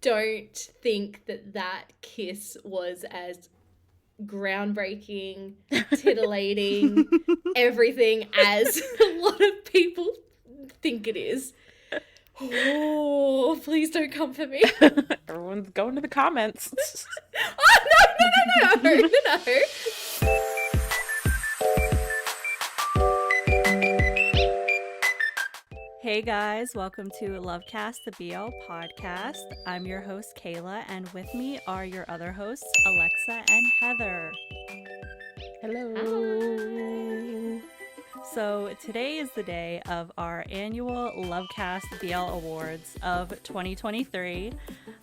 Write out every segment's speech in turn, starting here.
don't think that kiss was as groundbreaking, titillating, everything as a lot of people think it is. Oh, please don't come for me. Everyone's going to the comments. Oh, no. Hey guys, welcome to LoveCast, the BL podcast. I'm your host, Kayla, and with me are your other hosts, Alexa and Heather. Hello. So today is the day of our annual LoveCast BL Awards of 2023.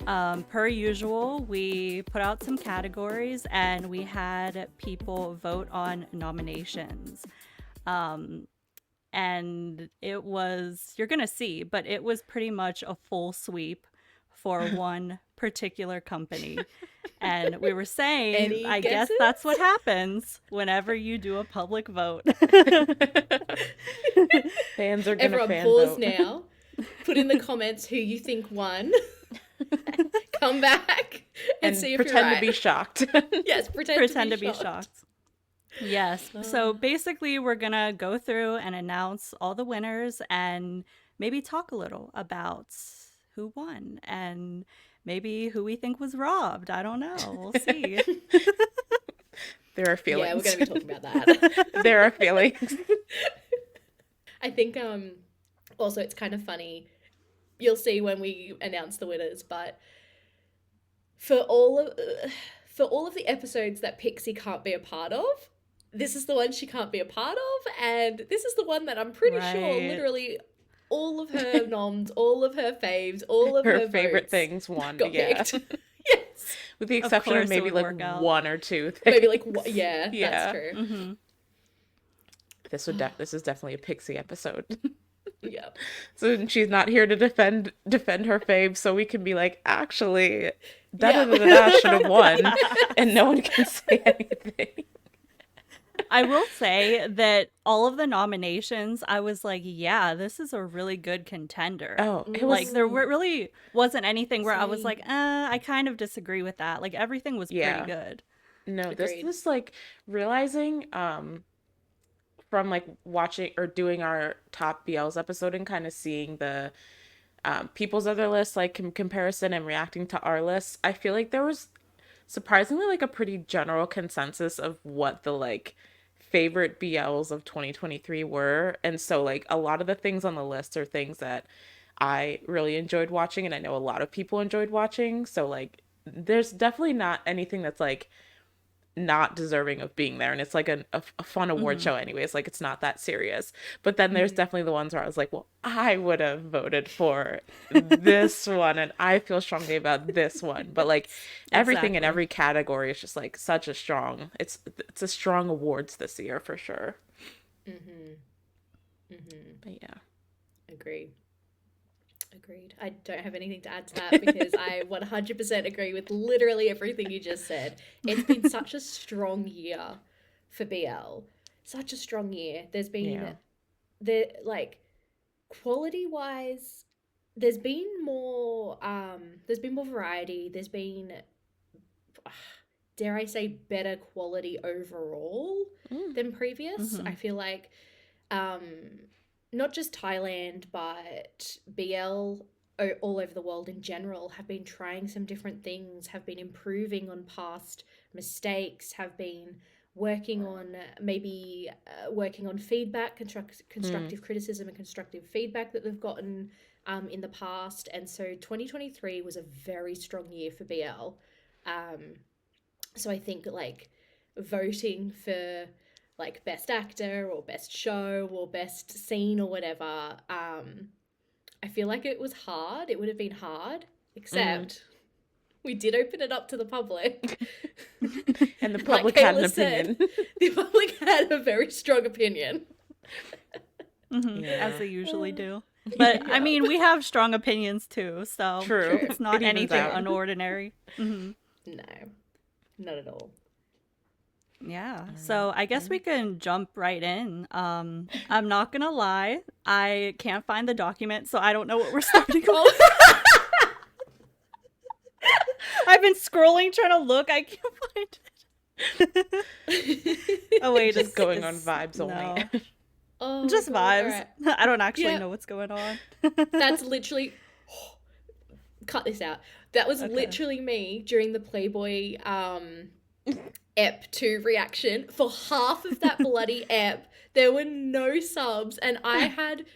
Per usual, we put out some categories and we had people vote on nominations. And it was, you're gonna see, but it was pretty much a full sweep for one particular company. And we were saying, I guess that's what happens whenever you do a public vote. Fans are gonna Everyone fan pause vote. now. Put in the comments who you think won. Come back and see if you're right. Pretend to be shocked. Yes, pretend to be shocked. Yes. So basically, we're going to go through and announce all the winners and maybe talk a little about who won and maybe who we think was robbed. I don't know. We'll see. There are feelings. Yeah, we're going to be talking about that. There are feelings. I think also it's kind of funny. You'll see when we announce the winners, but for all of the episodes that Pixie can't be a part of, this is the one she can't be a part of, and this is the one that I'm pretty sure literally all of her noms, all of her faves, all of her favorite things won. Yes. With the exception of maybe like one or two things. Maybe like yeah, that's true. Mm-hmm. This is definitely a Pixie episode. Yeah. So she's not here to defend her fave, so we can be like, actually, da should have won, and no one can say anything. I will say that all of the nominations, I was like, yeah, this is a really good contender. Oh, it was like there really wasn't anything where I was like, I kind of disagree with that. Like everything was pretty good. No, Agreed. this like realizing from like watching or doing our top BLs episode and kind of seeing the people's other lists like in comparison and reacting to our lists, I feel like there was surprisingly like a pretty general consensus of what the like favorite BLs of 2023 were. And so like a lot of the things on the list are things that I really enjoyed watching and I know a lot of people enjoyed watching. So like there's definitely not anything that's like not deserving of being there, and it's like a fun award show anyways, like it's not that serious. But then there's definitely the ones where I was like, well, I would have voted for this one and I feel strongly about this one, but like everything in every category is just like such a strong, it's a strong awards this year for sure. But yeah, Agreed. I don't have anything to add to that because I 100% agree with literally everything you just said. It's been such a strong year for BL. Such a strong year. There's been like quality-wise, there's been more variety. There's been dare I say better quality overall than previous. I feel like not just Thailand, but BL all over the world in general have been trying some different things, have been improving on past mistakes, have been working on feedback, constructive criticism and constructive feedback that they've gotten in the past. And so 2023 was a very strong year for BL. So I think like voting for like best actor or best show or best scene or whatever, I feel like it was hard. It would have been hard, except we did open it up to the public. And the public had an opinion. The public had a very strong opinion. As they usually do. But I mean, we have strong opinions too, so True. It's not anything unordinary. No, not at all. Yeah, so I guess we can jump right in. I'm not gonna lie, I can't find the document, so I don't know what we're starting with. I've been scrolling trying to look. I can't find it. Oh wait, Just going on vibes no. only. Oh, Just God, vibes. alright. I don't actually Yeah. know what's going on. That's literally cut this out. That was Okay. literally me during the Playboy ep 2 reaction. For half of that bloody ep, there were no subs, and I had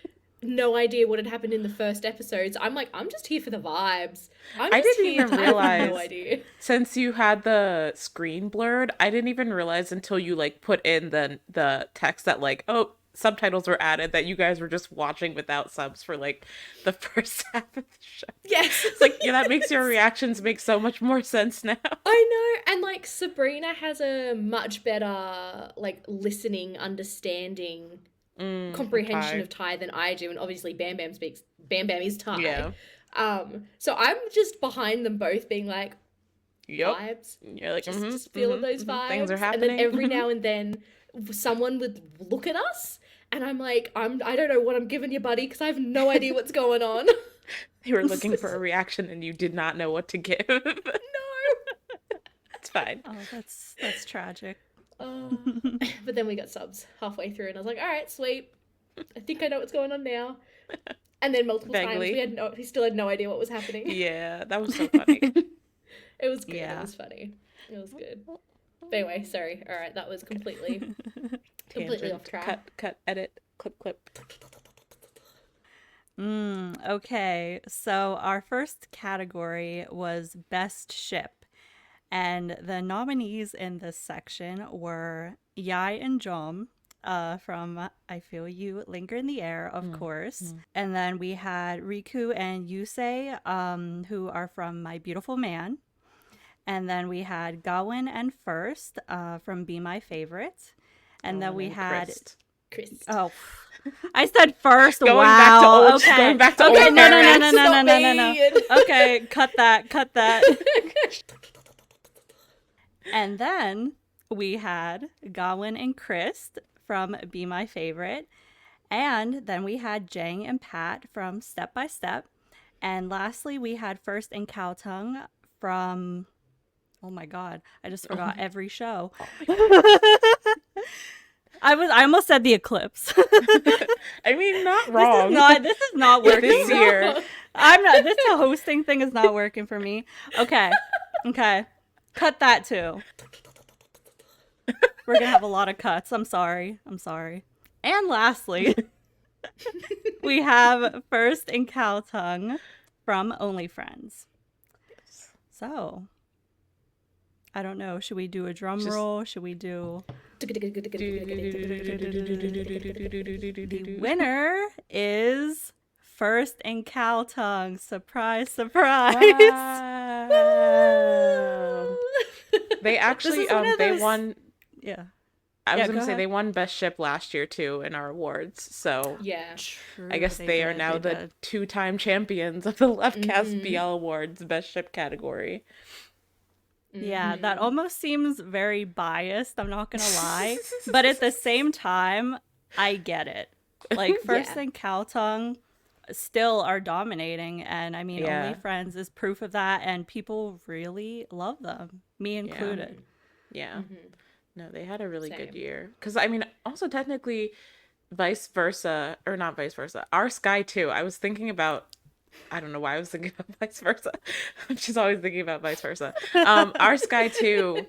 no idea what had happened in the first episodes. I'm like, I'm just here for the vibes. I didn't even I have no realize, idea. since you had the screen blurred, I didn't even realize until you like put in the text that like, oh, subtitles were added, that you guys were just watching without subs for like the first half of the show. Yes. It's like, yeah, that makes your reactions make so much more sense now. I know, and like Sabrina has a much better like listening, understanding, comprehension Thai. of Thai than I do, and obviously Bam Bam is Thai. Yeah. So I'm just behind them both being like, Yep. vibes. You're like, Just feel those vibes. Things are And happening. then every now and then someone would look at us and I'm like, I don't know what I'm giving you, buddy, because I have no idea what's going on. They were looking for a reaction and you did not know what to give. No. It's fine. Oh, that's tragic. But then we got subs halfway through and I was like, all right, sweet. I think I know what's going on now. And then multiple Vaguely. times we still had no idea what was happening. Yeah, that was so funny. It was good. Yeah. It was funny. It was good. But anyway, sorry. All right, that was completely Tangent. off track. Cut, edit, clip. Okay, so our first category was Best Ship. And the nominees in this section were Yai and Jom from I Feel You Linger in the Air, of course. And then we had Riku and Yusei, who are from My Beautiful Man. And then we had Gawain and First from Be My Favorite. And then we had... Chris. Oh, I said First. Going wow. back to old, Okay. going back to Okay, old no. Not Okay, cut that. And then we had Gawain and Chris from Be My Favorite. And then we had Jang and Pat from Step by Step. And lastly, we had First and Cowtongue from... Oh my God, I just forgot every show. I almost said The Eclipse. I mean, not wrong. This is not working This year. This hosting thing is not working for me. Okay. Cut that too. We're gonna have a lot of cuts. I'm sorry. And lastly, we have First and Cowtongue from Only Friends. So, I don't know. Should we do a drum roll? Should we do... The winner is First and Cowtongue. Surprise, surprise. Wow. They actually, they won. Yeah. I was go going to say ahead. they won Best Ship last year too in our awards. So Yeah. True, I guess they are now the 2-time champions of the LoveCast BL Awards Best Ship category. Yeah, that almost seems very biased, I'm not gonna lie. But at the same time, I get it. Like, First Yeah. and Cowtongue still are dominating, and I mean, Yeah. Only Friends is proof of that, and people really love them, me included. Yeah. No, they had a really good Same. year. Because, I mean, also technically, vice versa, or not vice versa, Our Sky too. I was thinking about, I don't know why I was thinking about vice versa. I'm just always thinking about vice versa. Our Sky 2,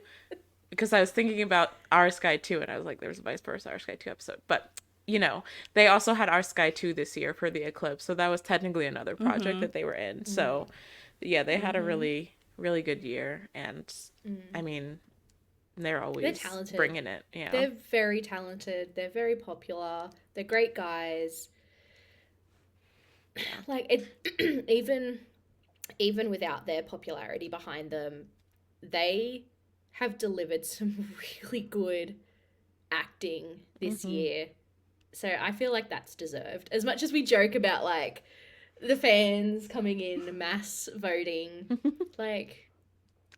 because I was thinking about Our Sky 2, and I was like, there's a vice versa Our Sky 2 episode. But, you know, they also had Our Sky 2 this year for the Eclipse, so that was technically another project that they were in. So, yeah, they had a really, really good year, and, I mean, they're always talented. bringing it. Yeah. They're very talented. They're very popular. They're great guys. Like, it, even without their popularity behind them, they have delivered some really good acting this year. So I feel like that's deserved. As much as we joke about, like, the fans coming in, mass voting, like,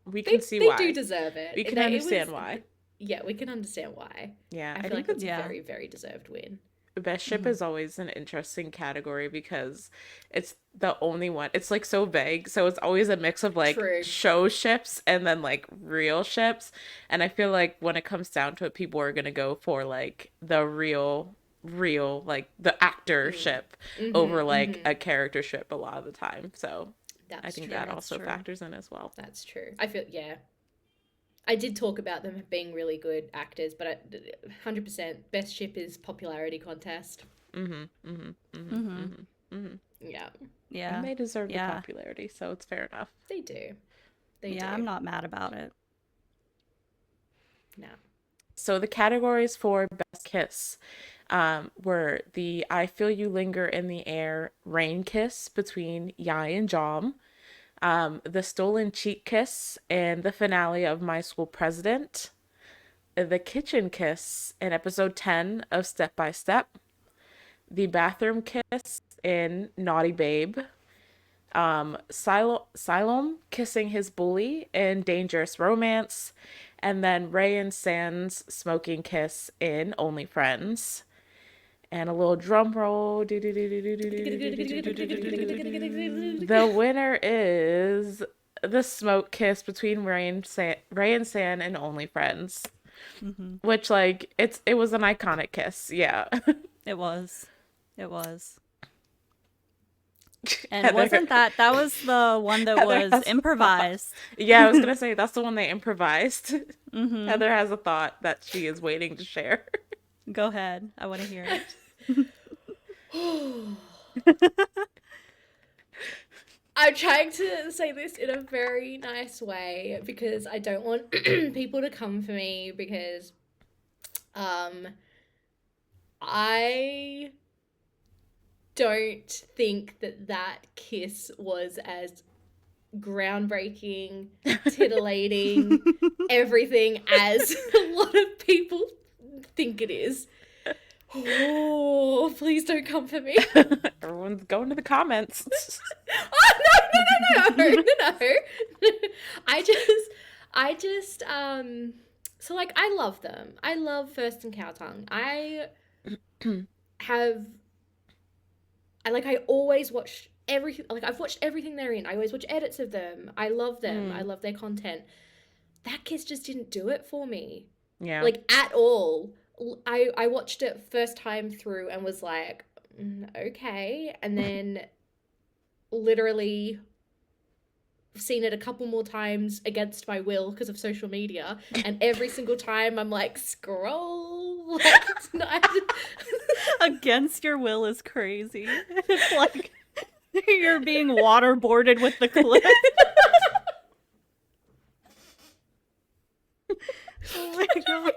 we can see they why. do deserve it. We can It understand was- why. Yeah, we can understand why. Yeah. I feel like think that's Yeah. a very, very deserved win. best ship is always an interesting category because it's the only one. It's like so vague. So it's always a mix of like True. show ships and then like real ships. And I feel like when it comes down to it, people are gonna go for like the real like the actor ship over like a character ship a lot of the time. So I think that also factors in as well. That's true. I feel, yeah. I did talk about them being really good actors, but 100% best ship is popularity contest. Yeah. Yeah. And they deserve the popularity, so it's fair enough. They do. They do. Yeah, I'm not mad about it. No. So the categories for best kiss were the I Feel You Linger in the Air rain kiss between Yai and Jom, the stolen cheek kiss in the finale of My School President, the kitchen kiss in episode 10 of Step by Step, the bathroom kiss in Naughty Babe, Siloam kissing his bully in Dangerous Romance, and then Ray and San's smoking kiss in Only Friends. And a little drum roll. The winner is the smoke kiss between Ray and San in Only Friends. Which, like, it was an iconic kiss. Yeah. It was. And wasn't that was the one that was improvised? Yeah, I was gonna say that's the one they improvised. Heather has a thought that she is waiting to share. Go ahead. I want to hear it. I'm trying to say this in a very nice way because I don't want people to come for me because I don't think that kiss was as groundbreaking, titillating, everything as a lot of people think it is. Oh, please don't come for me. Everyone's going to the comments. Oh, no. I just, so like, I love them. I love First and Cow Tongue. I always watch everything, like, I've watched everything they're in. I always watch edits of them. I love them. I love their content. That kiss just didn't do it for me. Yeah. Like, at all. I watched it first time through and was like, okay. And then literally seen it a couple more times against my will because of social media. And every single time I'm like, scroll. Like, Against your will is crazy. It's like you're being waterboarded with the clip. Oh my god.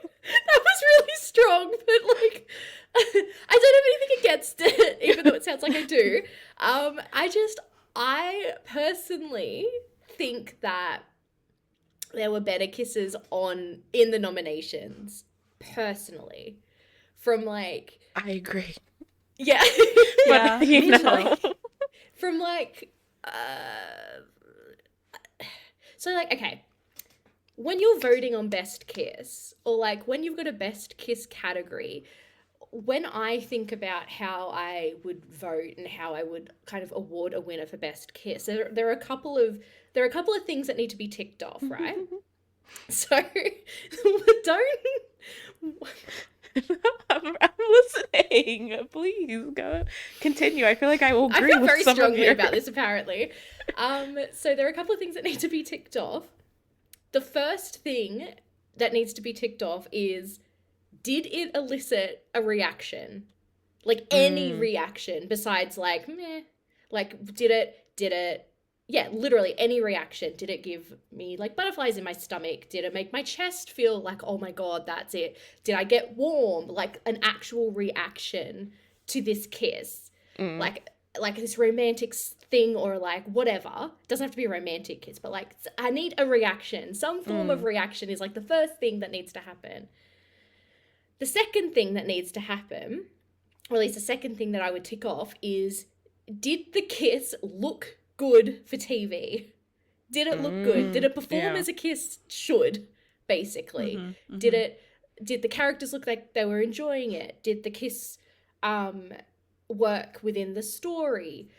That was really strong, but like I don't have anything against it, even though it sounds like I do. I personally think that there were better kisses in the nominations, personally. From like I agree. Yeah. Yeah, you me know. too. From like so like, okay. When you're voting on best kiss, or like when you've got a best kiss category, when I think about how I would vote and how I would kind of award a winner for best kiss, there are a couple of things that need to be ticked off, right? So don't. I'm listening. Please go continue. I feel like I will agree I feel with very some strongly of your... about this, apparently. So there are a couple of things that need to be ticked off. The first thing that needs to be ticked off is, did it elicit a reaction? Like, any reaction besides, like, meh. Like, did it, yeah, literally any reaction. Did it give me, like, butterflies in my stomach? Did it make my chest feel like, oh my god, that's it? Did I get warm? Like, an actual reaction to this kiss. Like this romantic thing, or like whatever. It doesn't have to be a romantic kiss, but like, I need a reaction. Some form of reaction is like the first thing that needs to happen. The second thing that needs to happen, or at least the second thing that I would tick off, is, did the kiss look good for TV? Did it look good? Did it perform as a kiss should, basically? Did the characters look like they were enjoying it? Did the kiss um work within the story?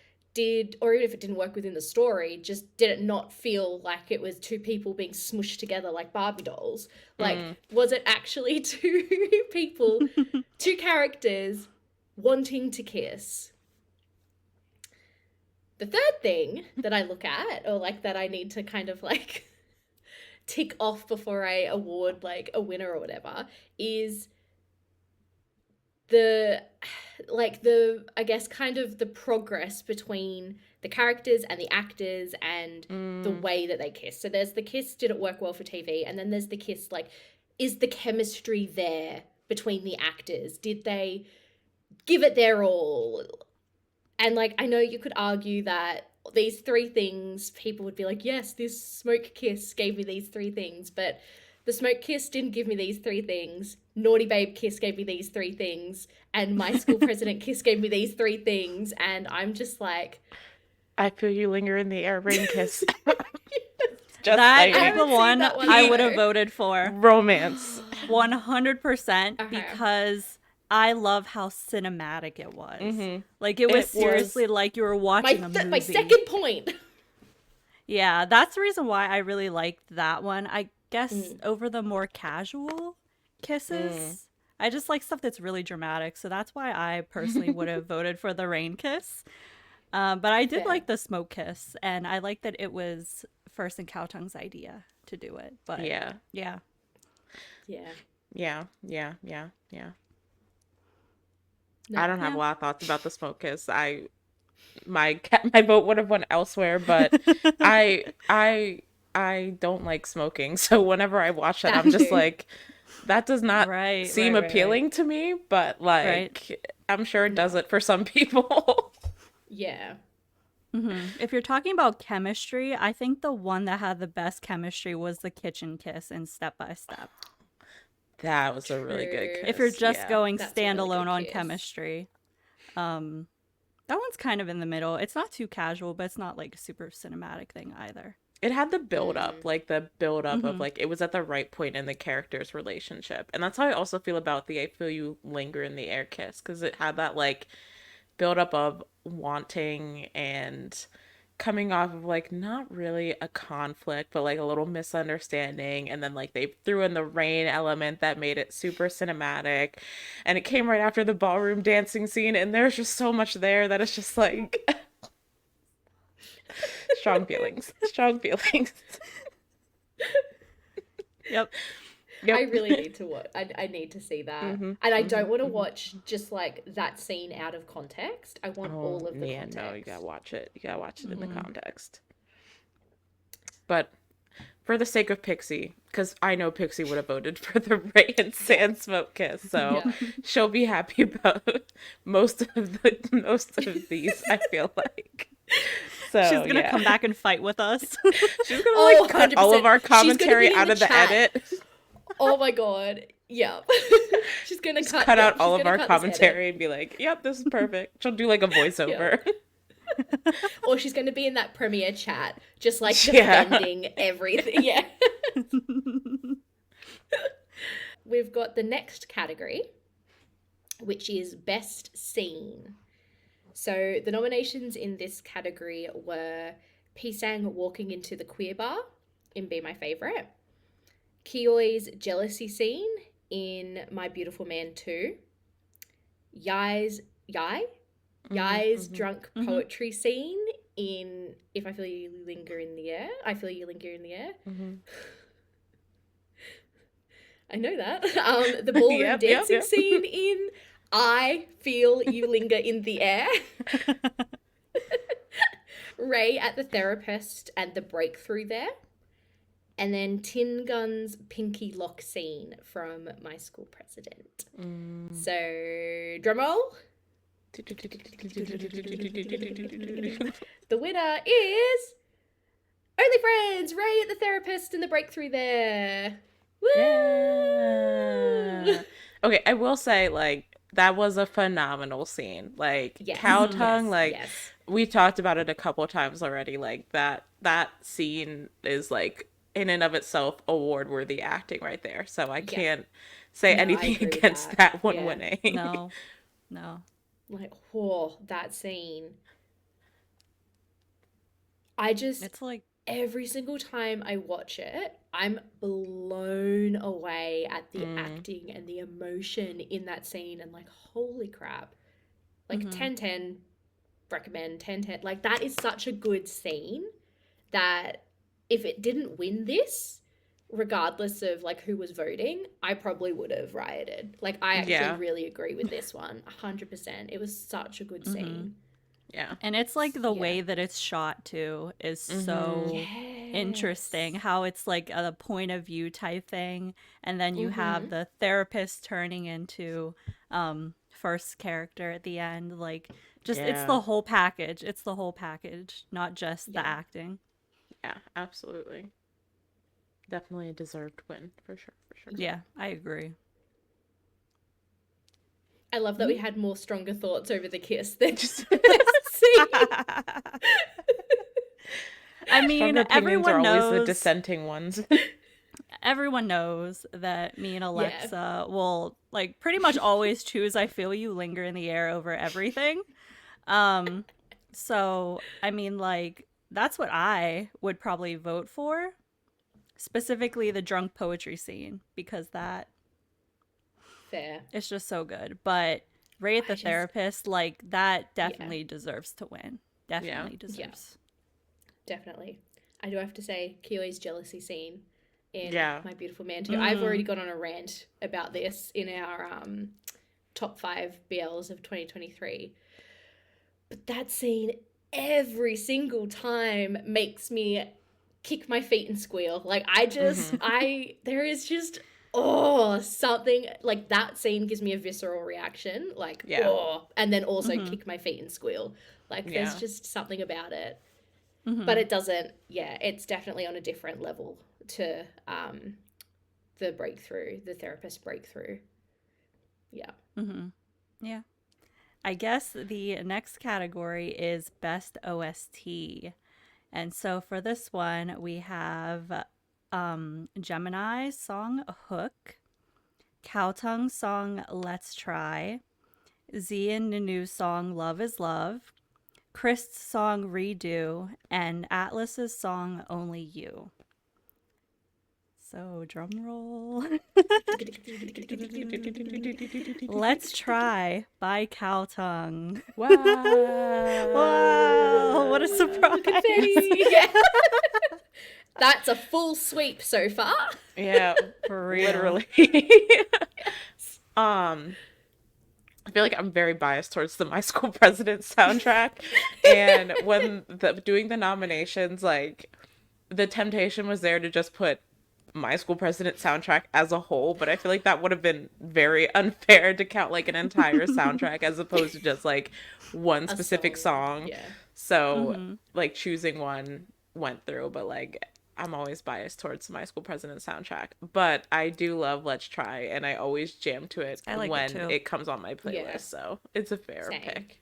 Or even if it didn't work within the story, just did it not feel like it was two people being smushed together like Barbie dolls? Like, was it actually two people, two characters wanting to kiss? The third thing that I look at, or like that I need to kind of like tick off before I award like a winner or whatever, is the I guess kind of the progress between the characters and the actors and the way that they kiss. So there's the kiss, did it work well for TV? And then there's the kiss, like, is the chemistry there between the actors? Did they give it their all? And like, I know you could argue that these three things, people would be like, yes, this smoke kiss gave me these three things, but the smoke kiss didn't give me these three things. Naughty babe kiss gave me these three things. And my school president kiss gave me these three things. And I'm just like, I feel you linger in the air, rain kiss. Just that is the one I would have voted for. Romance. 100% because I love how cinematic it was. Like, it was seriously like you were watching a movie. My second point. Yeah, that's the reason why I really liked that one. I guess over the more casual kisses. I just like stuff that's really dramatic. So that's why I personally would have voted for the rain kiss. But I did like the smoke kiss. And I like that it was First and Cowtongue's idea to do it. But yeah. No, I don't have a lot of thoughts about the smoke kiss. My vote would have went elsewhere, but I don't like smoking, so whenever I watch that, I'm just like, that does not seem appealing to me. But like, I'm sure it does it for some people. Yeah. If you're talking about chemistry, I think the one that had the best chemistry was the kitchen kiss in Step by Step. That was a really good kiss. If you're just going standalone on chemistry. That one's kind of in the middle. It's not too casual, but it's not like a super cinematic thing either. It had the build up, like the build up of like, it was at the right point in the character's relationship. And that's how I also feel about the I Feel You Linger in the Air kiss, because it had that like build up of wanting and coming off of like not really a conflict, but like a little misunderstanding, and then like they threw in the rain element that made it super cinematic, and it came right after the ballroom dancing scene, and there's just so much there that it's just like strong feelings. Yep. I really need to watch. I need to see that, and I don't want to watch just like that scene out of context. I want all of the context. No, you gotta watch it. You gotta watch it in the context. But for the sake of Pixie, because I know Pixie would have voted for the Ray and Sand Smoke kiss, so she'll be happy about most of these. I feel like. So, she's gonna come back and fight with us. She's gonna like cut 100%. All of our commentary out of the edit. Oh my god. Yeah. She's gonna cut out all of our commentary and be like, yep, this is perfect. She'll do like a voiceover. Yeah. Or she's gonna be in that premiere chat, just like defending everything. Yeah. We've got the next category, which is Best Scene. So the nominations in this category were Pisang walking into the queer bar in Be My Favorite, Kioi's jealousy scene in My Beautiful Man 2, Yai's drunk poetry scene in If I Feel You Linger in the Air. I Feel You Linger in the Air. I know that. The ballroom dancing scene in I Feel You Linger in the Air. Ray at the therapist and the breakthrough there. And then Tin Gun's pinky lock scene from My School President. So, drum roll. The winner is Only Friends, Ray at the therapist and the breakthrough there. Woo! Yeah. Okay, I will say, like, that was a phenomenal scene. Like, Cowtongue, we talked about it a couple times already. Like, that scene is, like, in and of itself, award-worthy acting right there. So I can't say anything against that one winning. No. No. Like, oh, that scene. I just, It's like, every single time I watch it, I'm blown away at the Mm. acting and the emotion in that scene. And like, holy crap. Like, mm-hmm. 10/10, recommend 10/10. Like, that is such a good scene that if it didn't win this, regardless of like who was voting, I probably would have rioted. Like, I actually Yeah. really agree with this one 100%. It was such a good Mm-hmm. scene. Yeah. And it's like the Yeah. way that it's shot too is Mhm. so Yes. interesting. How it's like a point of view type thing, and then you have Mhm. the therapist turning into first character at the end. Like, just it's Yeah. the whole package. It's the whole package, not just the Yeah. acting. Yeah, absolutely. Definitely a deserved win for sure, for sure. Yeah, I agree. I love that we had more stronger thoughts over the kiss than Just scene. I mean, stronger opinions are everyone always the knows. dissenting ones. Everyone knows that me and Yeah. Alexa will like pretty much always choose "I Feel You Linger in the Air" over everything. So I mean, like, that's what I would probably vote for, specifically the drunk poetry scene, because that Fair. it's just so good. But Rate I the just- Therapist, like, that definitely deserves to win. Definitely deserves. Definitely. I do have to say, Kiyo's jealousy scene in Yeah. My Beautiful Man too. I've already gone on a rant about this in our top 5 BLs of 2023. But that scene every single time makes me kick my feet and squeal. Like, I just, there is just, something, like, that scene gives me a visceral reaction. Like, Yeah. and then also kick my feet and squeal. Like, there's Yeah. just something about it. But it doesn't, it's definitely on a different level to the breakthrough, the therapist breakthrough. Yeah. Yeah. I guess the next category is Best OST. And so for this one, we have Gemini's song Hook, Cowtongue's song Let's Try, Z and Nanu's song Love is Love, Chris's song Redo, and Atlas's song Only You. So, drum roll. Let's Try by Cowtongue. Wow. Wow, what a surprise. Confetti. Yeah. That's a full sweep so far. Yeah, For real. literally. I feel like I'm very biased towards the My School President soundtrack, and when doing the nominations, like, the temptation was there to just put My School President soundtrack as a whole, but I feel like that would have been very unfair to count like an entire soundtrack as opposed to just like one specific song. Yeah. So like choosing one went through, but like I'm always biased towards My School President soundtrack. But I do love Let's Try, and I always jam to it I like it when too. it comes on my playlist. Yeah. So it's a fair Same. pick.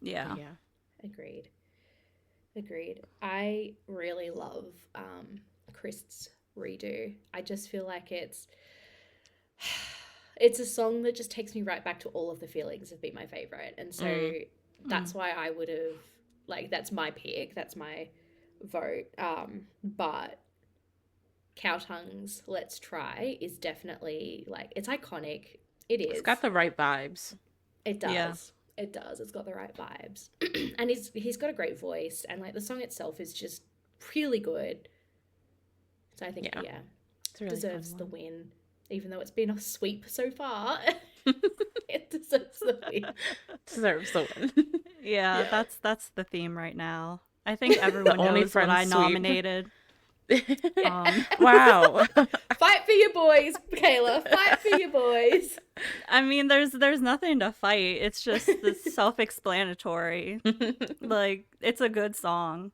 Yeah. Yeah. Agreed. I really love Chris's Redo. I just feel like it's a song that just takes me right back to all of the feelings of Be My Favorite. And so that's why I would have, like, that's my pick. That's my vote. But Cowtongue's Let's Try is definitely, like, it's iconic. It is. It's got the right vibes. It does. Yeah. It does. It's got the right vibes. And he's got a great voice, and like the song itself is just really good. So I think Yeah. It's a really deserves fun the one. win. Even though it's been a sweep so far. It deserves the win. Deserves the win. Yeah, that's the theme right now. I think everyone Only knows what I Friends sweep. nominated. Wow. Fight for your boys, Kayla. Fight for your boys. I mean, there's nothing to fight. It's just self-explanatory. Like, it's a good song.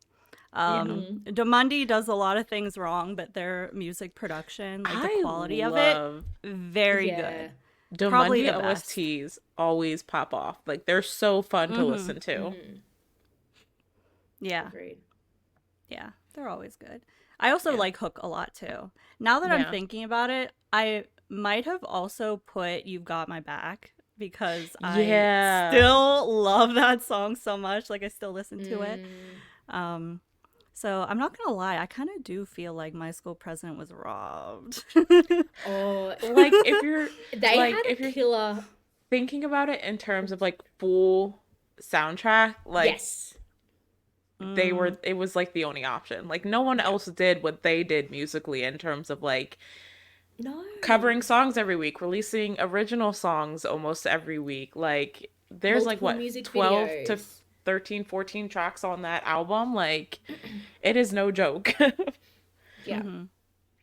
Domundi does a lot of things wrong, but their music production, like the quality of it, very good. Probably Domundi the best. OSTs always pop off. Like, they're so fun to listen to. Yeah, Agreed. yeah, they're always good. I also like Hook a lot too. Now that I'm Yeah. thinking about it, I might have also put You've Got My Back because I Yeah. still love that song so much. Like I still listen to it. Mm. So I'm not gonna lie, I kind of do feel like my school president was robbed. Oh, Like if you're they like had if a you're killer. thinking about it in terms of like full soundtrack, like Yes. Mm, it was like the only option. Like no one Yeah. else did what they did musically in terms of like No. covering songs every week, releasing original songs almost every week. Like there's like Multiple what music 12 to videos. 13, 14 tracks on that album. Like it is no joke. Yeah. mm-hmm.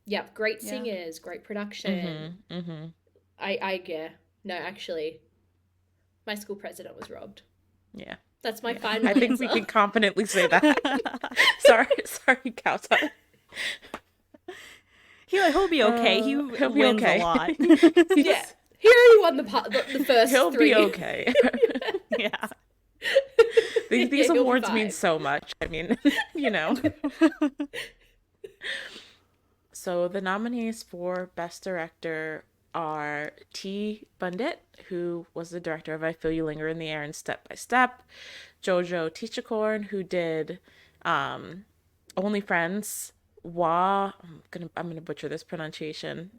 Yep. Great Yeah. singers, great production. Mm-hmm. Mm-hmm. Yeah. No, actually, my school president was robbed. Yeah. That's my Yeah. final I think we answer. can confidently say that. Sorry, Kauta. He'll be okay. He He'll be wins a okay. lot. Yeah. He already won the first He'll three. be okay. Yeah. These Yeah, he'll be awards mean fine. so much. I mean, you know. So the nominees for Best Director are T. Bundit, who was the director of I Feel You Linger in the Air and Step by Step, Jojo Tichakorn, who did Only Friends, I'm gonna butcher this pronunciation,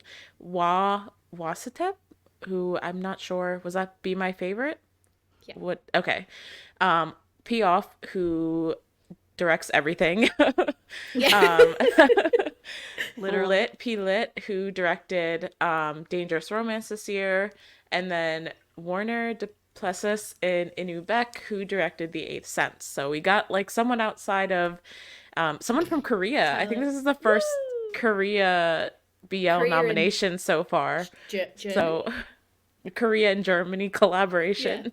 Wasatep, who I'm not sure, was that Be My Favorite? Yeah. What? Okay. P. Off, who directs everything. Yeah. Literally. Lit, who directed Dangerous Romance this year, and then Warner Duplessis and Inu Beck, who directed The Eighth Sense. So we got like someone outside of someone from Korea. I think this is the first Woo! Korea BL Korea and nomination so far. German. So Korea and Germany collaboration.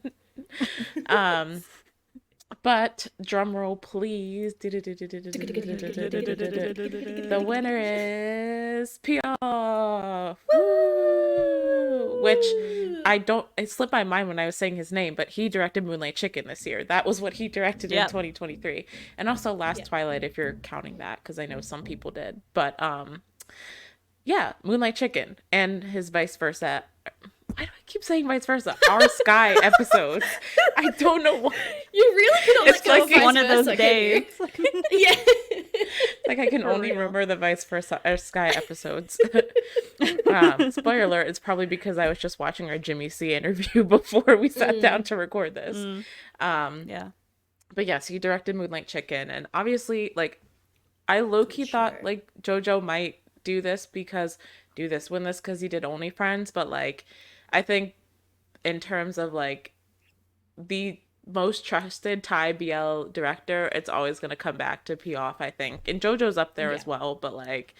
But drum roll, please. The winner is Piaf. Woo! Which it slipped my mind when I was saying his name, but he directed Moonlight Chicken this year. That was what he directed in 2023. And also Last Twilight, if you're counting that, because I know some people did. But yeah, Moonlight Chicken and his vice versa. Why do I keep saying vice versa? Our Sky episodes. I don't know why. You really cannot It's let go like of One vice of those versa, days. can you? Yeah. Like I can For only real. remember the vice versa Sky episodes. Spoiler alert, it's probably because I was just watching our Jimmy C interview before we sat down to record this. Yeah. But yes, he directed Moonlight Chicken, and obviously, like, I low-key thought like JoJo might win this because he did Only Friends, but like I think in terms of like the most trusted Thai BL director, it's always going to come back to Piaf, I think. And JoJo's up there as well, but like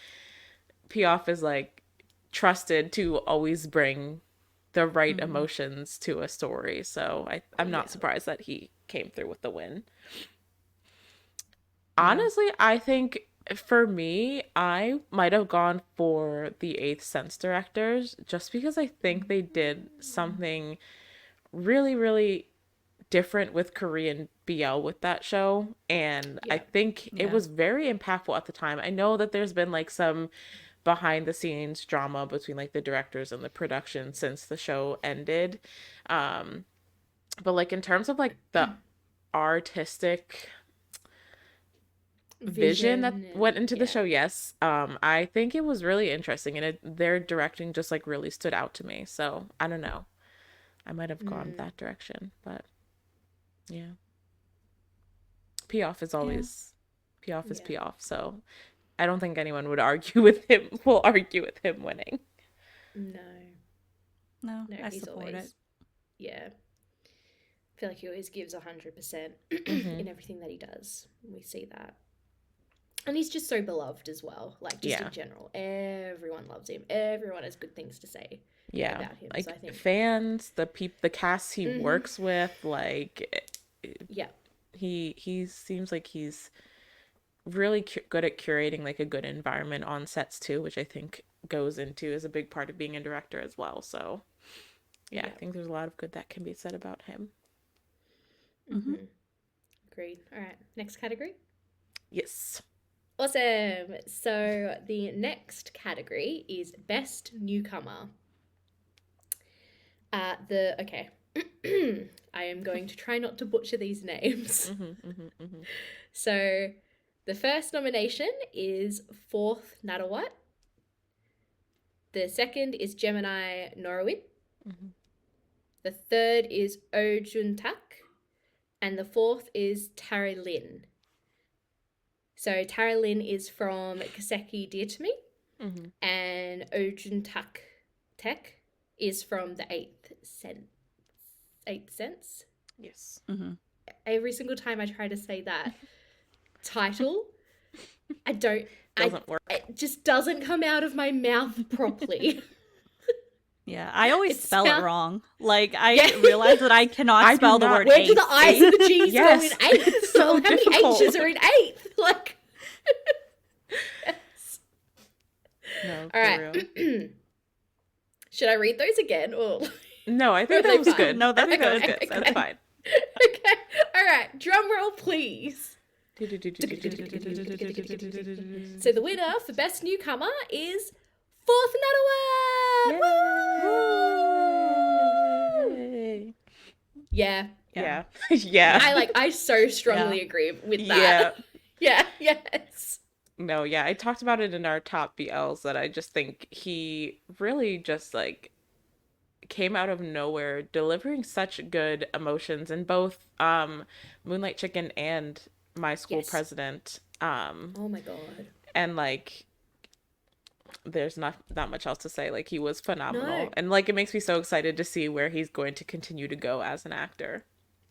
Piaf is like trusted to always bring the right emotions to a story. So I'm not surprised that he came through with the win. Honestly, I think for me, I might have gone for the Eighth Sense directors just because I think they did something really, really different with Korean BL with that show. And I think it was very impactful at the time. I know that there's been like some behind the scenes drama between like the directors and the production since the show ended. But like in terms of like the artistic vision that went into the show, yes, I think it was really interesting, and their directing just like really stood out to me. So I don't know, I might have gone that direction, but yeah, Piaf is always Piaf is Piaf, so I don't think anyone will argue with him winning. No, I he's support always, it. Yeah, I feel like he always gives 100% in everything that he does. We see that. And he's just so beloved as well. Like, just in general. Everyone loves him. Everyone has good things to say about him. Like, so I think fans, the cast he works with, like... He seems like he's really good at curating, like, a good environment on sets, too, which I think goes into as a big part of being a director as well. So, I think there's a lot of good that can be said about him. Agreed. All right. Next category? Yes. Awesome. So the next category is Best Newcomer. Okay. I am going to try not to butcher these names. So the first nomination is Fourth Natawat. The second is Gemini Norwin. The third is Oh Juntak. And the fourth is Tara Lynn. So Tara Lynn is from Kaseki Dear to Me. And Oh Juntak Tech is from the Eighth Sense. Yes. Every single time I try to say that title, Doesn't work. It just doesn't come out of my mouth properly. Yeah, I always spell it spelled- wrong. Like, I realize that I cannot I do spell the not. word Where eighth. do the I's and the G's Yes. go in eighth? It's so How many difficult. H's are in eighth? Like, No, all right. Should I read those again? Or No, I think Are that they was fine? good. No, that's I think that was good. good. That's fine. okay, all right. Drum roll, please. So the winner for best newcomer is Fourth Natawat. Yay. Yeah, Yeah. Yeah. I so strongly agree with that. Yeah. Yes. No, yeah. I talked about it in our top BLs that I just think he really just like came out of nowhere delivering such good emotions in both Moonlight Chicken and My School Yes. President. Oh my god. And like there's not much else to say. Like he was phenomenal. No. And like it makes me so excited to see where he's going to continue to go as an actor.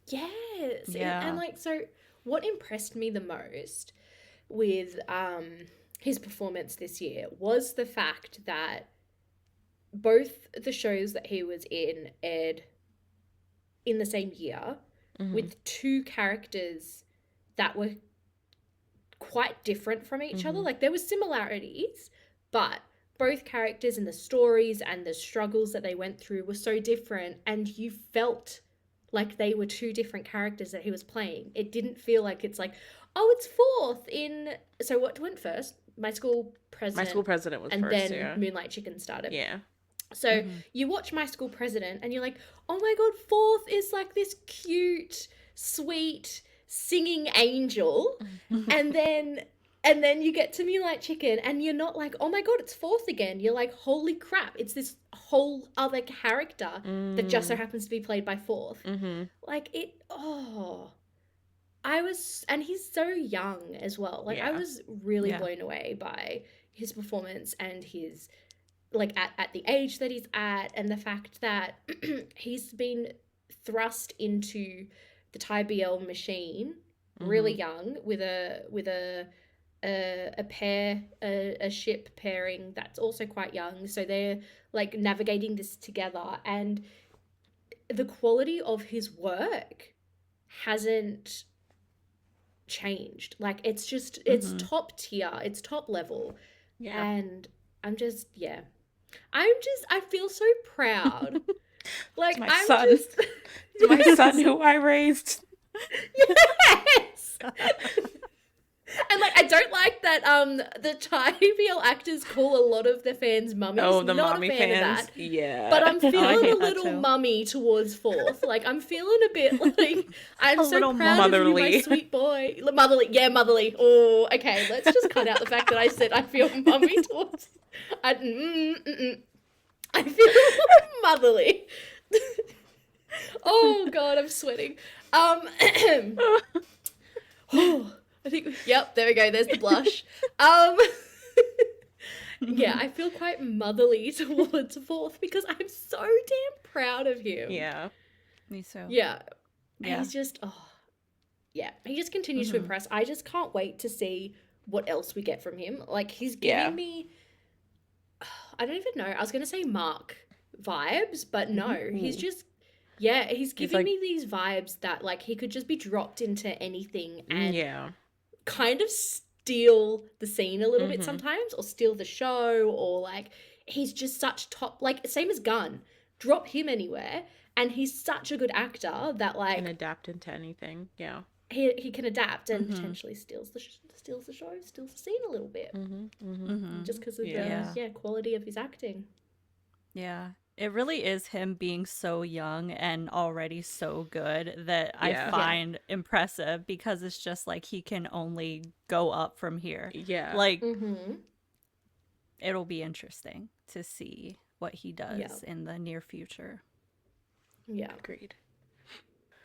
Yes. Yeah. And like, so what impressed me the most with his performance this year was the fact that both the shows that he was in aired in the same year with two characters that were quite different from each other. Like there were similarities, but both characters and the stories and the struggles that they went through were so different, and you felt like they were two different characters that he was playing. It didn't feel like it's like, oh, it's Fourth in... So what went first? My School President. My School President was and first, then yeah. Moonlight Chicken started. Yeah. So you watch My School President and you're like, oh my god, Fourth is like this cute, sweet, singing angel. and then you get to Moonlight Chicken and you're not like, oh my god, it's Fourth again. You're like, holy crap, it's this whole other character that just so happens to be played by Fourth. Like it, and he's so young as well. Like I Yeah. was really Yeah. blown away by his performance and his, like at the age that he's at, and the fact that he's been thrust into the Thai BL machine really young with a ship pairing that's also quite young, so they're like navigating this together, and the quality of his work hasn't changed. Like it's just it's top tier, it's top level. Yeah. And I feel so proud. Like my I'm son. just My son who I raised. yes. And like I don't like that the Thai BL actors call a lot of their fans mummies. Oh, the Not mommy a fan fans. of that. Yeah. But I'm I feeling hate a that little too. mummy towards Fourth. Like I'm feeling a bit like I'm A so little proud of you, my motherly. sweet boy. Motherly, yeah, motherly. Oh, okay. Let's just cut out the fact that I said I feel mummy towards. I feel motherly. Oh god, I'm sweating. I think, yep, there we go. There's the blush. Yeah, I feel quite motherly towards Fourth because I'm so damn proud of him. Yeah. Me too. Yeah. Yeah. He's just, he just continues to impress. I just can't wait to see what else we get from him. Like, he's giving me, I don't even know. I was going to say Mark vibes, but no, he's just, he's giving me these vibes that, like, he could just be dropped into anything and kind of steal the scene a little bit sometimes, or steal the show, or, like, he's just such top, like, same as Gunn. Drop him anywhere, and he's such a good actor that, like... Can adapt into anything, yeah. He can adapt and potentially steals the show, steals the scene a little bit. Just because of the quality of his acting. Yeah. it really is him being so young and already so good that I Yeah. find impressive, because it's just like he can only go up from here. Yeah. Like, Mm-hmm. it'll be interesting to see what he does Yeah. in the near future. Yeah. Agreed.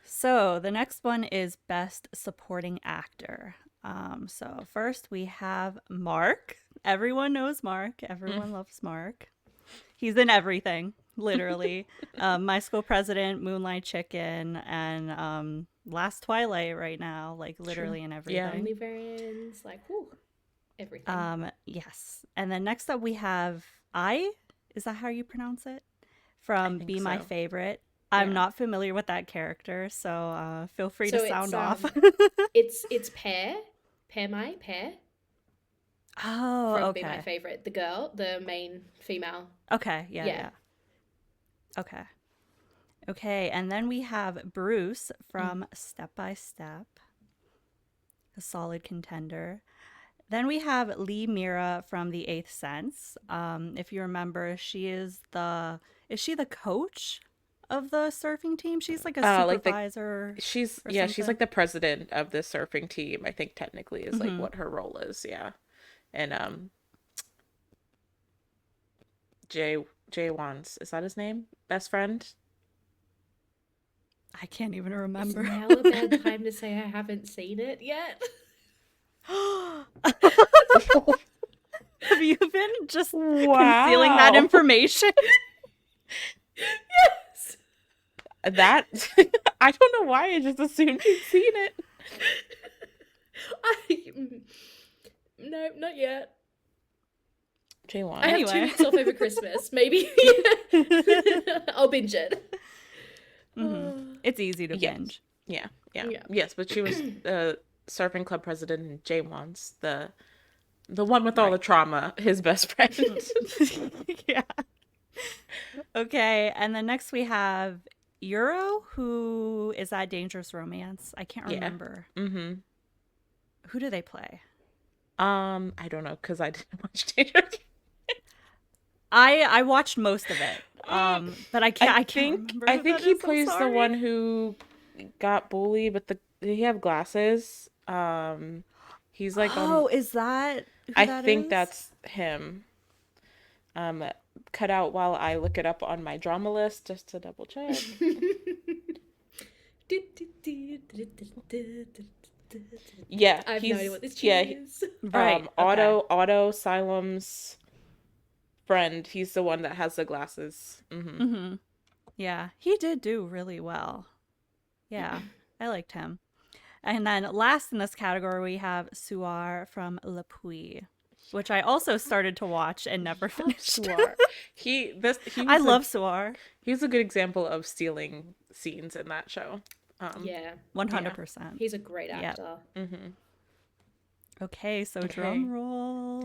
So the next one is Best Supporting Actor. So first we have Mark. Everyone knows Mark. Everyone loves Mark. He's in everything, literally. My School President, Moonlight Chicken, and Last Twilight right now, like literally in everything. Only variants, like, whew, everything. Yes. And then next up we have is that how you pronounce it? From think Be My so. Favorite. I'm Yeah. not familiar with that character, so feel free So to sound off. it's Pear Oh, from okay. Be My Favorite. The girl, the main female. Okay, yeah. Okay. Okay, and then we have Bruce from Step by Step, a solid contender. Then we have Lee Mira from The Eighth Sense. If you remember, she is she the coach of the surfing team? She's like a supervisor. She's something. like the president of the surfing team, I think technically is like what her role is, yeah. And Jay Wan's, is that his name? Best friend? I can't even remember. Is now a bad time to say I haven't seen it yet? Have you been just concealing that information? Yes. That I don't know why I just assumed you'd seen it. No, not yet. Jay Wan. I have 2 weeks off over Christmas. Maybe I'll binge it. It's easy to binge. Yeah. Yes, but she was the surfing club president, and Jay Wan's the one with all the trauma, his best friend. Yeah. Okay, and then next we have Euro, who is that Dangerous Romance? I can't remember. Mm-hmm. Who do they play? I don't know, because I didn't watch Dangerous. I watched most of it. But I can't remember. I think he plays the one who got bullied, but he have glasses. He's like is that who I that think is? that's him. Cut out while I look it up on my drama list just to double check. Yeah, I have no idea what this is. Right. Otto Asylum's friend. He's the one that has the glasses. Yeah, he did do really well. Yeah, I liked him. And then last in this category, we have Suar from Le Puy, which I also started to watch and never finished. Suar. I love Suar. He's a good example of stealing scenes in that show. 100%. He's a great actor. Yep. Okay, so drum roll.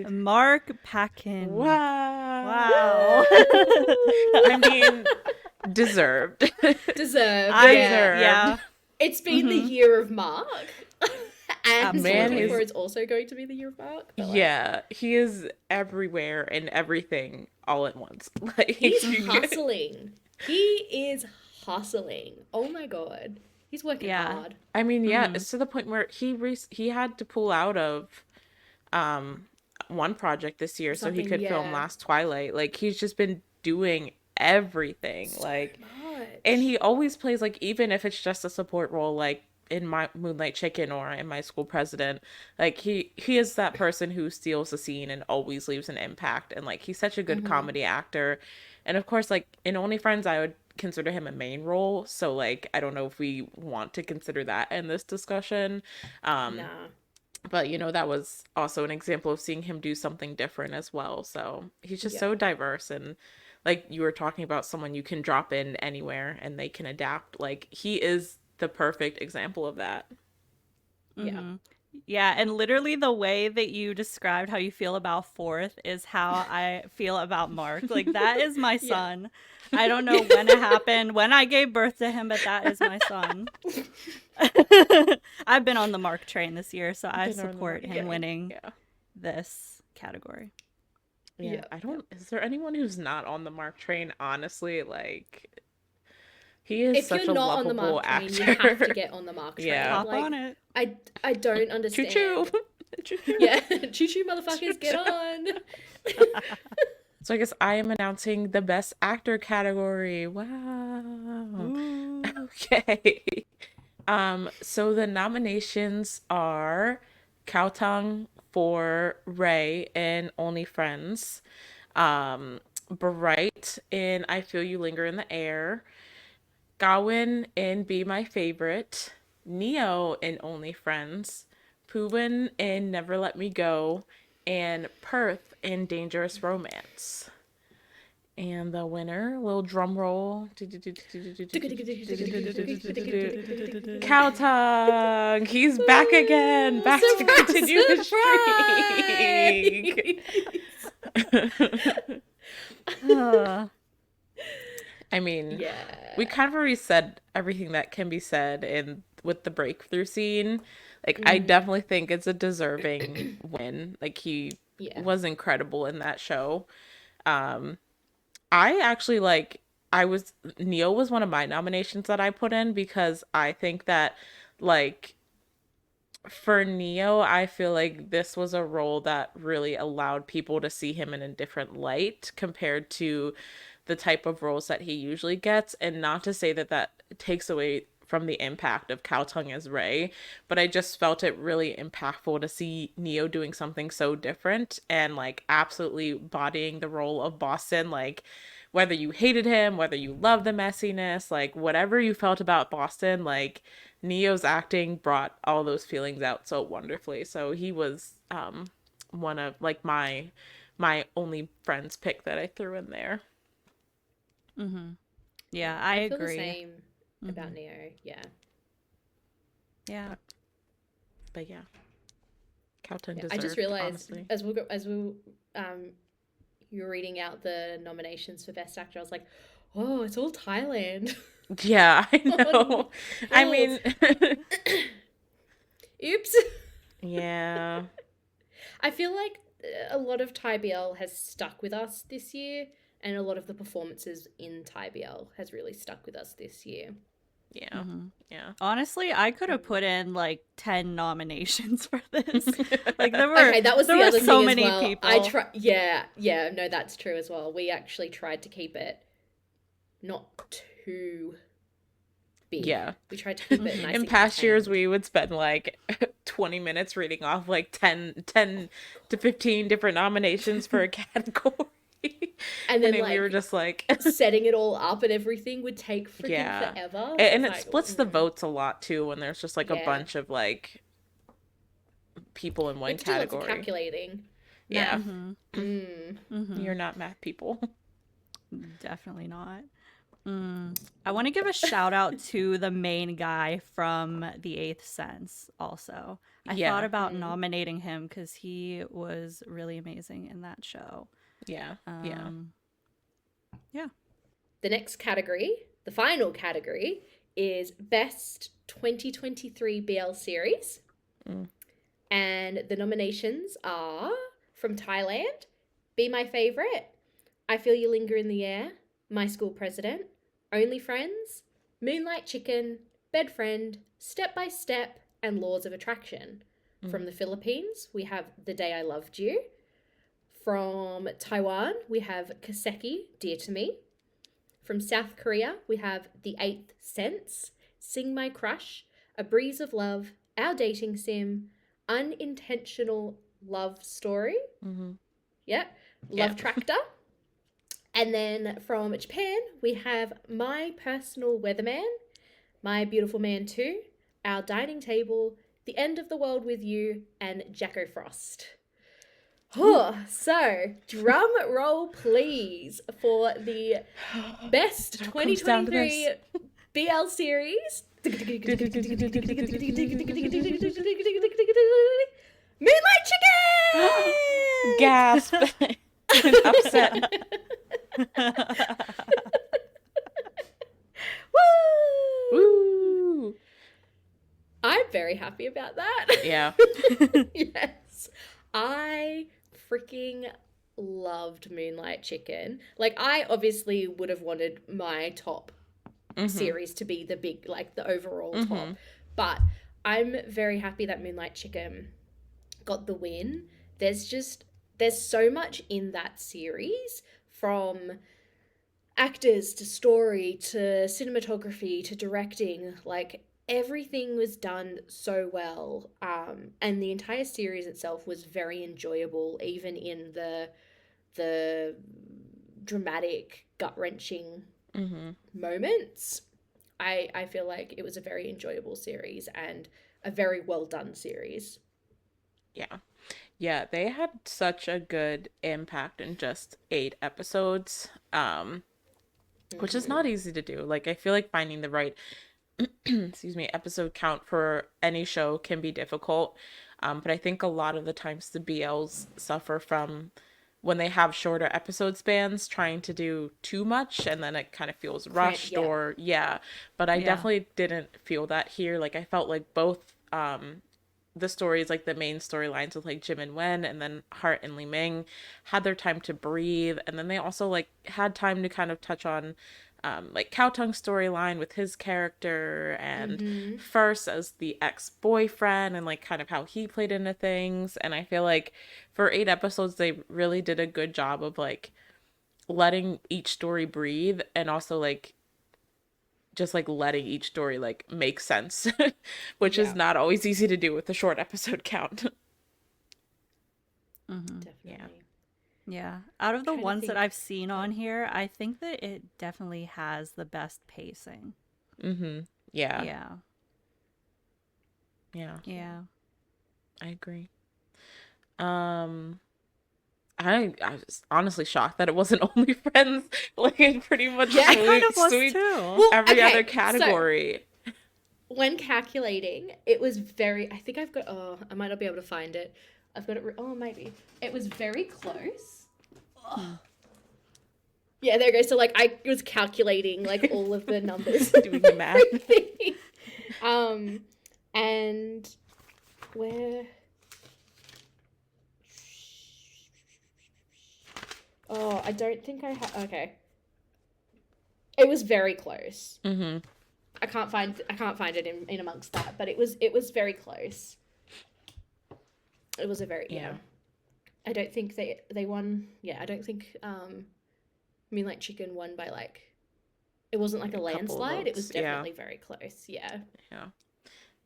Mark Packin. Wow. I mean, deserved. Yeah. It's been the year of Mark. And Absolutely. it's also going to be the year of Mark. Yeah, he is everywhere and everything all at once. Like, he's hustling. He is hustling. Oh my god. He's working hard. I mean, it's to the point where he had to pull out of one project this year so he could film Last Twilight. Like, he's just been doing everything. So like much. And he always plays, like, even if it's just a support role, like in my Moonlight Chicken or in My School President, like he is that person who steals the scene and always leaves an impact. And like, he's such a good comedy actor. And of course, like in Only Friends, I would consider him a main role. So like, I don't know if we want to consider that in this discussion. Nah. But you know, that was also an example of seeing him do something different as well. So he's just so diverse. And like you were talking about someone you can drop in anywhere and they can adapt. Like, he is the perfect example of that. Yeah, and literally the way that you described how you feel about Fourth is how I feel about Mark. Like, that is my son. I don't know when it happened, when I gave birth to him, but that is my son. I've been on the Mark train this year, so I support him winning this category. Yeah, I don't. Is there anyone who's not on the Mark train? Honestly, like he is If such you're a not on the lovable Mark train, you actor. have to get on the Mark train. Yeah. Hop on it. I don't Choo choo. understand. Choo choo. Yeah, choo choo motherfuckers, get on. So I guess I am announcing the best actor category. Wow. Ooh. Okay. So the nominations are Cao Tang for Ray in Only Friends, Bright in I Feel You Linger in the Air, Gawain in Be My Favorite, Neo in Only Friends, Poohin in Never Let Me Go, and Perth in Dangerous Romance. And the winner, little drum roll. Cow Tongue. He's back again. Back to continue the streak. I mean, we kind of already said everything that can be said in with the breakthrough scene. Like, I definitely think it's a deserving win. Like, he was incredible in that show. I actually Neo was one of my nominations that I put in because I think that, like, for Neo, I feel like this was a role that really allowed people to see him in a different light compared to the type of roles that he usually gets. And not to say that that takes away from the impact of Cao Tung as Ray, but I just felt it really impactful to see Neo doing something so different and, like, absolutely bodying the role of Boston. Like, whether you hated him, whether you loved the messiness, like, whatever you felt about Boston, like, Neo's acting brought all those feelings out so wonderfully. So he was one of, like, my only friends pick that I threw in there. Yeah, I feel agree. the same about Neo. Yeah. Yeah. But yeah, Cowton deserved. I just realized honestly. as we you were reading out the nominations for Best Actor, I was like, oh, it's all Thailand. Yeah, I know. I mean, oops. Yeah. I feel like a lot of Thai BL has stuck with us this year, and a lot of the performances in Thai BL has really stuck with us this year. Yeah. Yeah. Honestly, I could have put in like 10 nominations for this. Like that was the other so thing many as well. people. Yeah, no, that's true as well. We actually tried to keep it not too big. Yeah. We tried to keep it nice. In past years, we would spend like 20 minutes reading off like 10 to 15 different nominations for a category. And then we were just like setting it all up and everything would take freaking forever. And it splits the votes a lot too when there's just like a bunch of like people in one category. Do lots of calculating. Yeah. You're not math people. Definitely not. I want to give a shout out to the main guy from The Eighth Sense also. I thought about nominating him because he was really amazing in that show. Yeah. Yeah. The next category, the final category, is Best 2023 BL Series. And the nominations are from Thailand, Be My Favorite, I Feel You Linger in the Air, My School President, Only Friends, Moonlight Chicken, Bed Friend, Step by Step, and Laws of Attraction. From the Philippines, we have The Day I Loved You. From Taiwan, we have Kaseki, Dear to Me. From South Korea, we have The Eighth Sense, Sing My Crush, A Breeze of Love, Our Dating Sim, Unintentional Love Story. Yep. Love Tractor. And then from Japan, we have My Personal Weatherman, My Beautiful Man 2, Our Dining Table, The End of the World with You, and Jacko Frost. So, drum roll please for the best 2023 BL series. Moonlight Chicken! Gasp. Upset. Woo! I'm very happy about that. Yeah. Yes. I freaking loved Moonlight Chicken. Like, I obviously would have wanted my top series to be the big, like, the overall top. But I'm very happy that Moonlight Chicken got the win. There's so much in that series, from actors to story to cinematography to directing. Like, everything was done so well, and the entire series itself was very enjoyable, even in the dramatic, gut-wrenching moments. I feel like it was a very enjoyable series and a very well done series. Yeah. Yeah, they had such a good impact in just 8 episodes, which is not easy to do. Like, I feel like finding the right, excuse me, episode count for any show can be difficult. But I think a lot of the times the BLs suffer from when they have shorter episode spans, trying to do too much, and then it kind of feels rushed, Yeah. or yeah. But I Yeah. definitely didn't feel that here. Like, I felt like both the stories, like the main storylines with like Jim and Wen, and then Hart and Li Ming, had their time to breathe, and then they also like had time to kind of touch on like Cao Tung's storyline with his character, and First as the ex-boyfriend, and like kind of how he played into things. And I feel like for 8 episodes they really did a good job of like letting each story breathe, and also like just like letting each story like make sense, which is not always easy to do with a short episode count. Definitely. Yeah. Out of the Trying to ones that think- I've seen on here, I think that it definitely has the best pacing. Yeah. Yeah. Yeah. Yeah. I agree. I was honestly shocked that it wasn't only Friends. Like, it pretty much I kind of was sweep too. Well, every okay, other category. So, when calculating, it was very. I think I've got. Oh, I might not be able to find it. I've got it. Oh, maybe it was very close. Yeah, there you go. So like, I was calculating like all of the numbers, Doing the math. And where? Oh, I don't think I have. Okay. It was very close. I can't find it in amongst that, but it was very close. It was a very yeah. I don't think they won. Yeah, I don't think Moonlight Chicken won by like, it wasn't like a landslide. It was definitely very close. Yeah. Yeah.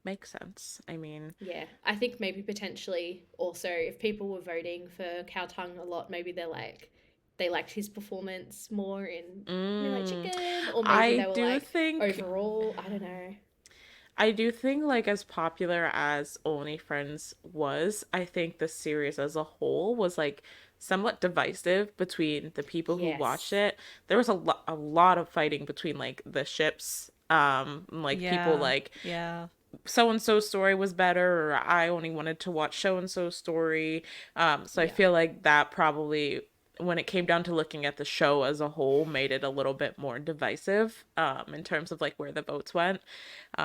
Makes sense. I mean, yeah, I think maybe potentially also if people were voting for Cao Tung a lot, maybe they liked his performance more in Moonlight Chicken, or maybe they were like think overall. I don't know. I do think, like, as popular as Only Friends was, I think the series as a whole was like somewhat divisive between the people who watched it. There was a lot of fighting between like the ships, like people like so and so's story was better, or I only wanted to watch so and so's story. So I feel like that probably, when it came down to looking at the show as a whole, made it a little bit more divisive in terms of like where the votes went,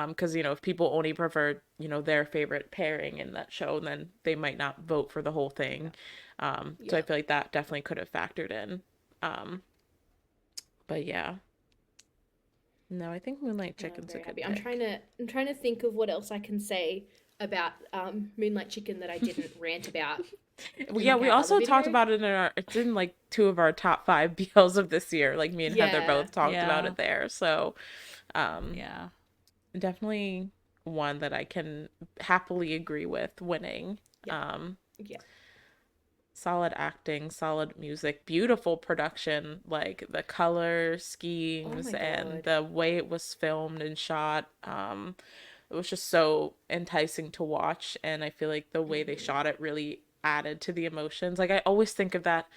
because if people only preferred their favorite pairing in that show, then they might not vote for the whole thing. So I feel like that definitely could have factored in, but yeah. No, I think Moonlight Chicken's a good pick. I'm trying to think of what else I can say about Moonlight Chicken that I didn't rant about. Yeah, we also talked about it it's in like 2 of our top 5 BLs of this year. Like, me and Heather both talked about it there. So, definitely one that I can happily agree with winning. Solid acting, solid music, beautiful production, like the color schemes and the way it was filmed and shot. It was just so enticing to watch, and I feel like the way they shot it really added to the emotions. Like, I always think of that,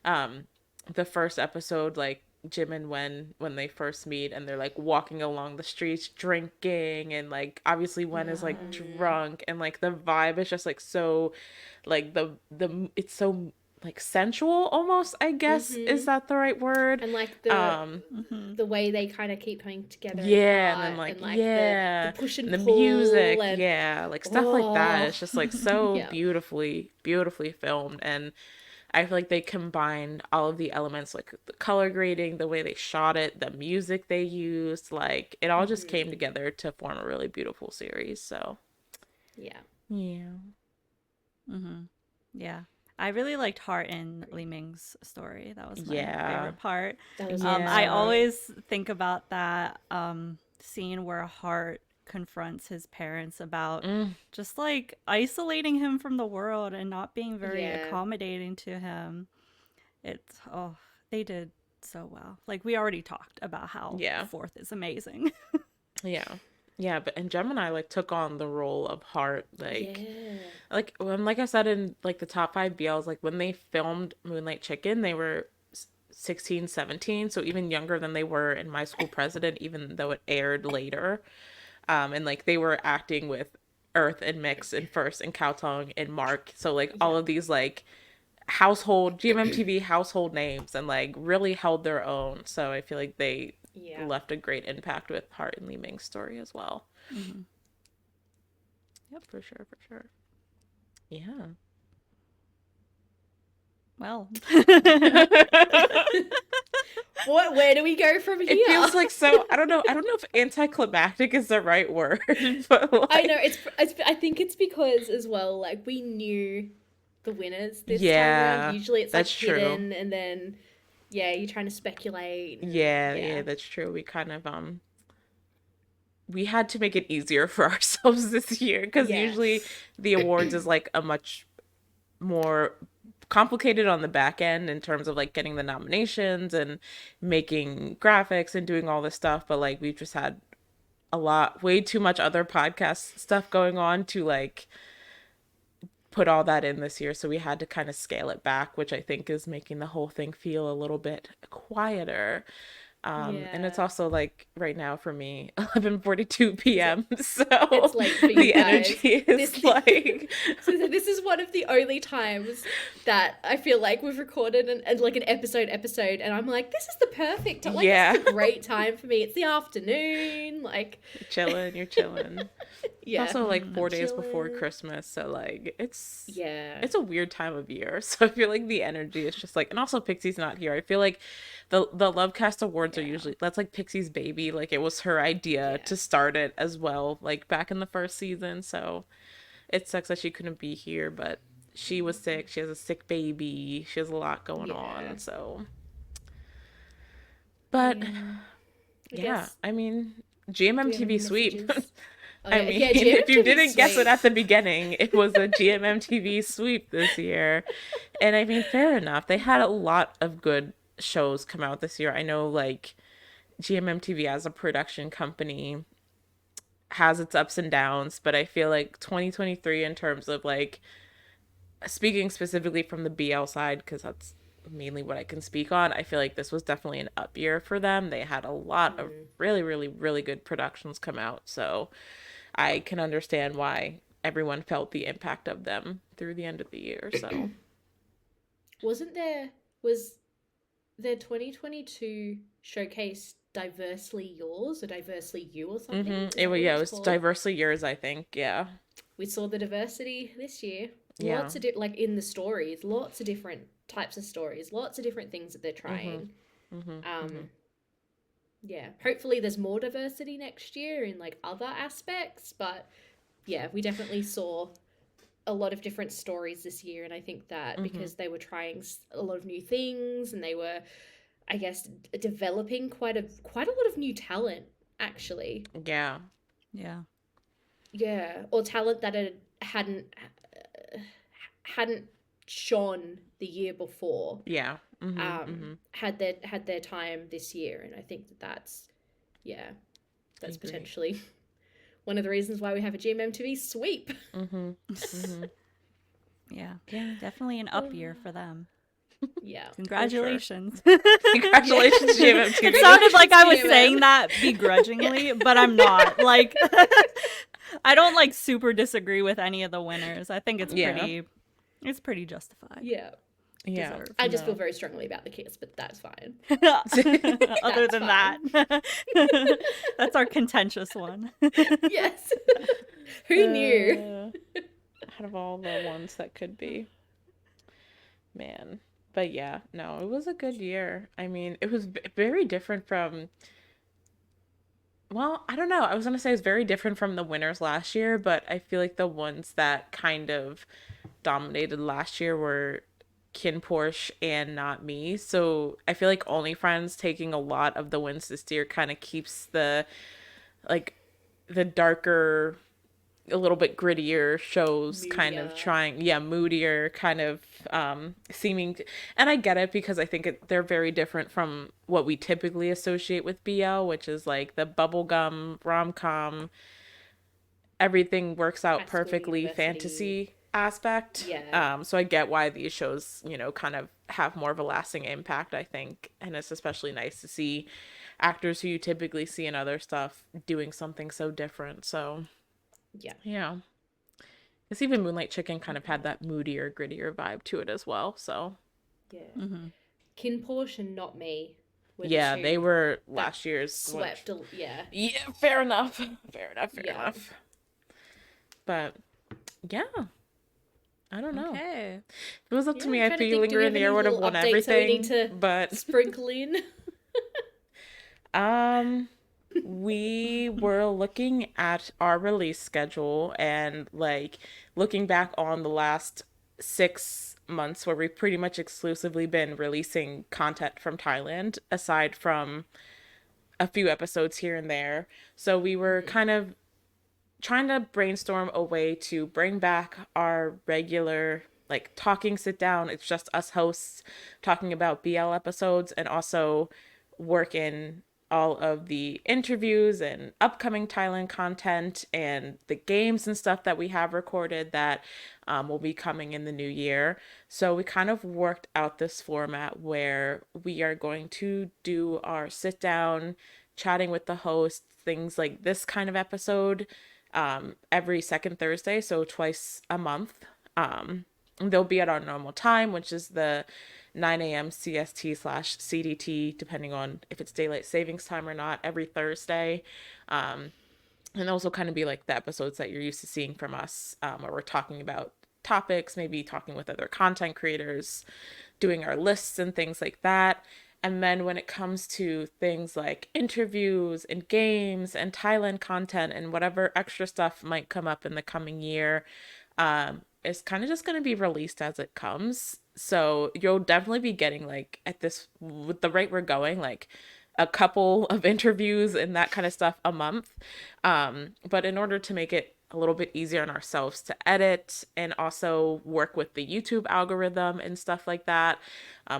the first episode, like Jim and Wen, when they first meet and they're like walking along the streets drinking, and like obviously Wen is like drunk, and like the vibe is just like so, like the it's so like sensual almost, I guess. Is that the right word? And like the way they kind of keep coming together, and then like the push and the pull music, and, like stuff like that. It's just like so beautifully filmed. And I feel like they combined all of the elements, like the color grading, the way they shot it, the music they used, like it all just came together to form a really beautiful series. So Yeah. yeah. Yeah. I really liked Hart and Li Ming's story. That was my Yeah. favorite part. That was I Yeah. always think about that scene where Hart confronts his parents about just like isolating him from the world and not being very Yeah. accommodating to him. It's they did so well. Like we already talked about how Yeah. Fourth is amazing. Yeah. Yeah, but and Gemini like took on the role of Heart, like Yeah. like I said in like the top 5 BLs, like when they filmed Moonlight Chicken, they were 16, 17, so even younger than they were in My School President, even though it aired later. And like they were acting with Earth and Mix and First and Cowtongue and Mark, so like all of these like household GMMTV household names, and like really held their own. So I feel like they left a great impact with Hart and Li Ming's story as well. Yep, for sure. Yeah. Well, Where do we go from here? It feels like so. I don't know if anticlimactic is the right word, but like, I know it's. I think it's because as well, like we knew the winners this time around. Usually it's like that's hidden, true. and then you're trying to speculate. And, yeah, that's true. We kind of we had to make it easier for ourselves this year, because usually the awards is like a much more complicated on the back end in terms of like getting the nominations and making graphics and doing all this stuff, but like we've just had way too much other podcast stuff going on to like put all that in this year, so we had to kind of scale it back, which I think is making the whole thing feel a little bit quieter. And it's also like right now for me 11:42 p.m. so it's like for you the guys. energy is like So this is one of the only times that I feel like we've recorded and like an episode, and I'm like, this is the perfect time. Like, this is a great time for me. It's the afternoon, like you're chilling. yeah. Also like 4 days before Christmas, so like it's a weird time of year. So I feel like the energy is just like, and also Pixie's not here. I feel like the LoveCast awards are usually, that's like Pixie's baby. Like it was her idea to start it as well, like back in the first season. So it sucks that she couldn't be here, but she was sick. She has a sick baby. She has a lot going on. So, but I mean, GMMTV sweep. I mean, if you didn't guess it at the beginning, it was a GMMTV sweep this year. And I mean, fair enough. They had a lot of good shows come out this year. I know like GMMTV as a production company has its ups and downs, but I feel like 2023 in terms of like speaking specifically from the BL side, because that's mainly what I can speak on, I feel like this was definitely an up year for them. They had a lot of really, really, really good productions come out. So I can understand why everyone felt the impact of them through the end of the year. So was their 2022 showcase Diversely Yours or Diversely You or something? It was Diversely Yours, I think. Yeah. We saw the diversity this year. Yeah. Lots of like in the stories, lots of different types of stories, lots of different things that they're trying. Yeah, hopefully there's more diversity next year in like other aspects, but yeah, we definitely saw a lot of different stories this year, and I think that because they were trying a lot of new things and they were, I guess, developing quite a lot of new talent actually. Yeah, or talent that hadn't shone the year before. Had their time this year, and I think that's potentially one of the reasons why we have a GMMTV sweep. Yeah, definitely an up year for them. Yeah, congratulations. Congratulations, GMMTV. It sounded like I was saying that begrudgingly, but I'm not. Like, I don't like super disagree with any of the winners. I think it's pretty justified. Yeah. Deserved. I just feel very strongly about the kiss, but that's fine. Other than that, that's our contentious one. Yes. Who knew? Out of all the ones that could be. Man. But yeah, no, it was a good year. I mean, it was very different from, well, I don't know. I was gonna say it's very different from the winners last year, but I feel like the ones that kind of dominated last year were Kin Porsche and Not Me. So I feel like Only Friends taking a lot of the wins this year kind of keeps like the darker, a little bit grittier shows kind of Moodier. trying, yeah, moodier kind of seeming to, and I get it because I think they're very different from what we typically associate with BL, which is like the bubblegum rom-com, everything works out High school perfectly university. fantasy aspect. Yeah. So I get why these shows, kind of have more of a lasting impact, I think. And it's especially nice to see actors who you typically see in other stuff doing something so different. So, Yeah. yeah. Because even Moonlight Chicken kind of had that moodier, grittier vibe to it as well. So, Yeah. Mm-hmm. Kin Porsche and Not Me were the yeah, they two were that last year's one. swept. Yeah. Yeah, fair enough. Fair enough. Fair Yeah. enough. But, yeah. I don't know. Okay. If it was up Yeah, to me, I'm I trying feel to You think. Do Linger we in have the any Air would have little won updates that we need everything. to But sprinkle in? um we were looking at our release schedule and like looking back on the last 6 months where we've pretty much exclusively been releasing content from Thailand aside from a few episodes here and there. So we were Mm-hmm. kind of trying to brainstorm a way to bring back our regular like talking sit down. It's just us hosts talking about BL episodes and also work in all of the interviews and upcoming Thailand content and the games and stuff that we have recorded that will be coming in the new year. So we kind of worked out this format where we are going to do our sit down, chatting with the host, things like this kind of episode every second Thursday, so twice a month. They'll be at our normal time, which is the 9 a.m. CST/CDT, depending on if it's daylight savings time or not, every Thursday. And those will kind of be like the episodes that you're used to seeing from us, where we're talking about topics, maybe talking with other content creators, doing our lists and things like that. And then when it comes to things like interviews and games and Thailand content and whatever extra stuff might come up in the coming year, it's kind of just going to be released as it comes. So you'll definitely be getting like at this with the rate we're going, like a couple of interviews and that kind of stuff a month. But in order to make it a little bit easier on ourselves to edit and also work with the YouTube algorithm and stuff like that,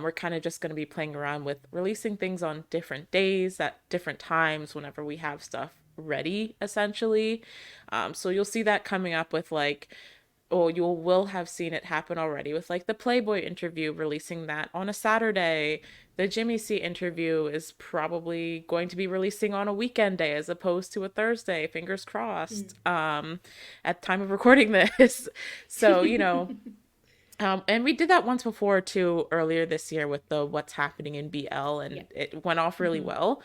we're kind of just going to be playing around with releasing things on different days at different times whenever we have stuff ready, essentially. So you'll see that coming up with like, or you will have seen it happen already with like the Playboy interview, releasing that on a Saturday. The Jimmy C interview is probably going to be releasing on a weekend day as opposed to a Thursday, fingers crossed, at time of recording this. So, and we did that once before too, earlier this year with the What's Happening in BL, Yeah. and it went off really Mm-hmm. well.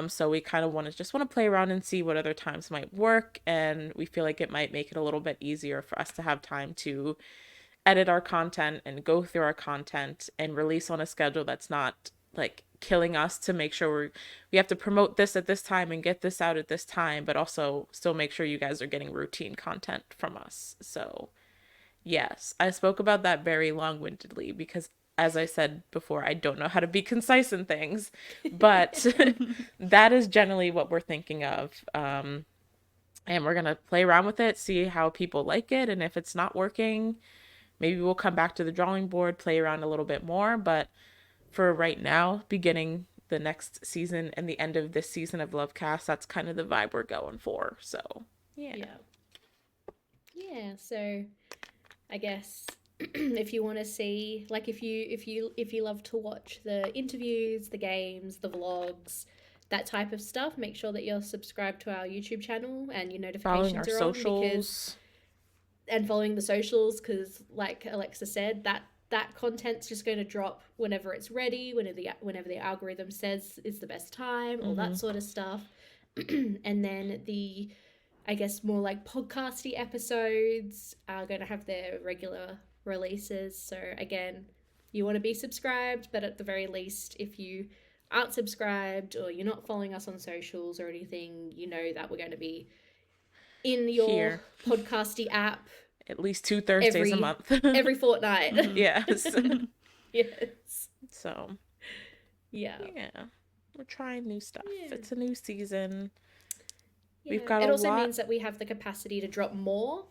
So we kind of want to play around and see what other times might work, and we feel like it might make it a little bit easier for us to have time to edit our content and go through our content and release on a schedule that's not like killing us to make sure we have to promote this at this time and get this out at this time, but also still make sure you guys are getting routine content from us. So yes, I spoke about that very long-windedly because, as I said before, I don't know how to be concise in things, but that is generally what we're thinking of. And we're going to play around with it, see how people like it, and if it's not working, maybe we'll come back to the drawing board, play around a little bit more. But for right now, beginning the next season and the end of this season of LoveCast, that's kind of the vibe we're going for. So, yeah. Yeah. Yeah. So I guess if you want to see, like, if you love to watch the interviews, the games, the vlogs, that type of stuff, make sure that you're subscribed to our YouTube channel and your Following notifications our are on, because socials. and following the socials, because like Alexa said, that content's just going to drop whenever it's ready, whenever the algorithm says is the best time, all Mm-hmm. that sort of stuff. And then the, I guess, more like podcasty episodes are going to have their regular releases. So again, you want to be subscribed, but at the very least, if you aren't subscribed or you're not following us on socials or anything, you know that we're going to be in your Here. podcasty app At least 2 Thursdays a month. every fortnight. Yes. Yes. So, Yeah. We're trying new stuff. Yeah. It's a new season. Yeah. We've got it a also lot. means that we have the capacity to drop more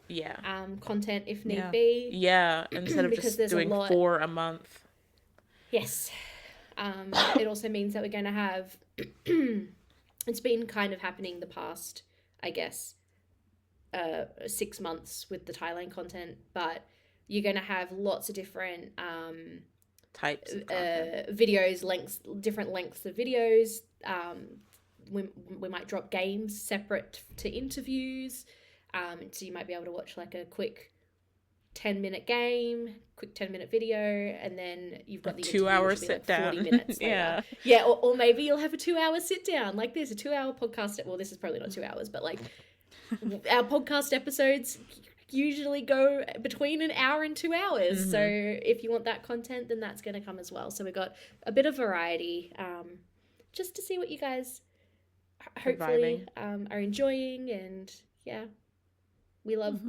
content if need be. Yeah, instead of because just doing 4 a month. Yes. It also means that we're going to have it's been kind of happening the past, I guess, 6 months with the Thailand content, but you're going to have lots of different types of content. videos, different lengths of videos. We might drop games separate to interviews, so you might be able to watch like a quick 10-minute game, quick 10-minute video, and then you've got the 2-hour sit down. 40 minutes later. Yeah, or maybe you'll have a 2-hour sit down. Like there's a 2-hour podcast. Well, this is probably not 2 hours, but like our podcast episodes usually go between an hour and 2 hours. Mm-hmm. So if you want that content, then that's going to come as well. So we've got a bit of variety, just to see what you guys hopefully are enjoying. And yeah, we love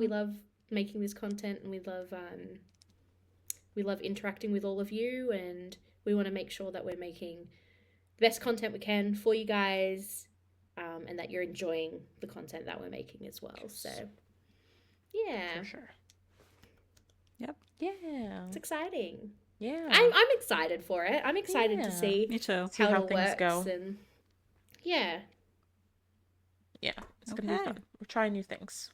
making this content, and we love interacting with all of you, and we want to make sure that we're making the best content we can for you guys, and that you're enjoying the content that we're making as well. So yeah, For sure. Yep. Yeah. it's exciting. Yeah. I'm excited for it. I'm excited to see Me too. See how how it all things works, go. and yeah, It's gonna be fun. We're trying new things.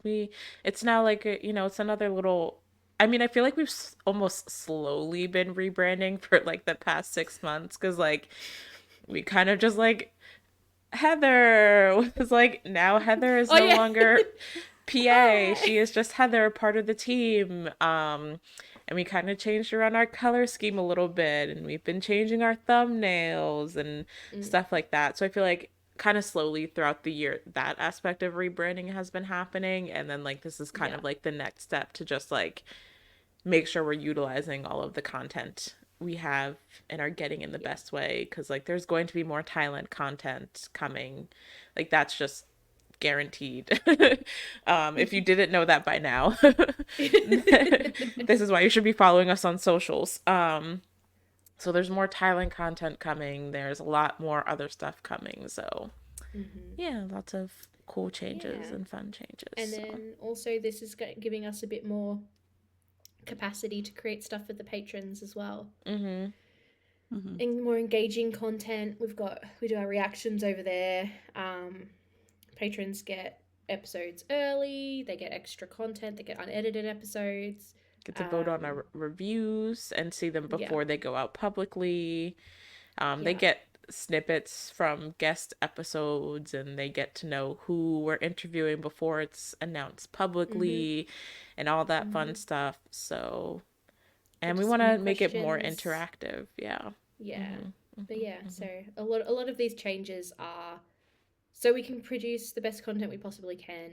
It's now like it's another little. I mean, I feel like we've almost slowly been rebranding for like the past 6 months, because like we kind of just like Heather was like, now Heather is no longer PA. She is just Heather, part of the team. And we kind of changed around our color scheme a little bit, and we've been changing our thumbnails and stuff like that. So I feel like kind of slowly throughout the year that aspect of rebranding has been happening, and then like this is kind of like the next step to just like make sure we're utilizing all of the content we have and are getting in the best way, because like there's going to be more Thailand content coming, like that's just guaranteed. If you didn't know that by now, this is why you should be following us on socials. So there's more Thailand content coming. There's a lot more other stuff coming. So yeah, lots of cool changes and fun changes. And then also this is giving us a bit more capacity to create stuff for the patrons as well. And more engaging content. We do our reactions over there. Patrons get episodes early. They get extra content. They get unedited episodes. Get to vote on our reviews and see them before they go out publicly. They get snippets from guest episodes, and they get to know who we're interviewing before it's announced publicly and all that fun stuff. So, and we want to make it more interactive. But so a lot of these changes are so we can produce the best content we possibly can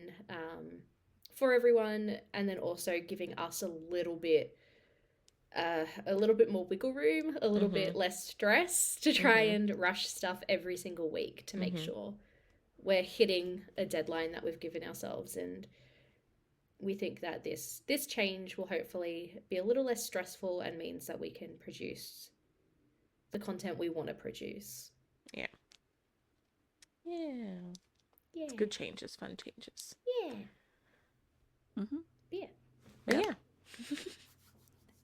for everyone, and then also giving us a little bit more wiggle room, a little bit less stress to try and rush stuff every single week to make sure we're hitting a deadline that we've given ourselves. And we think that this change will hopefully be a little less stressful and means that we can produce the content we want to produce. Yeah. It's good changes, fun changes. But yeah.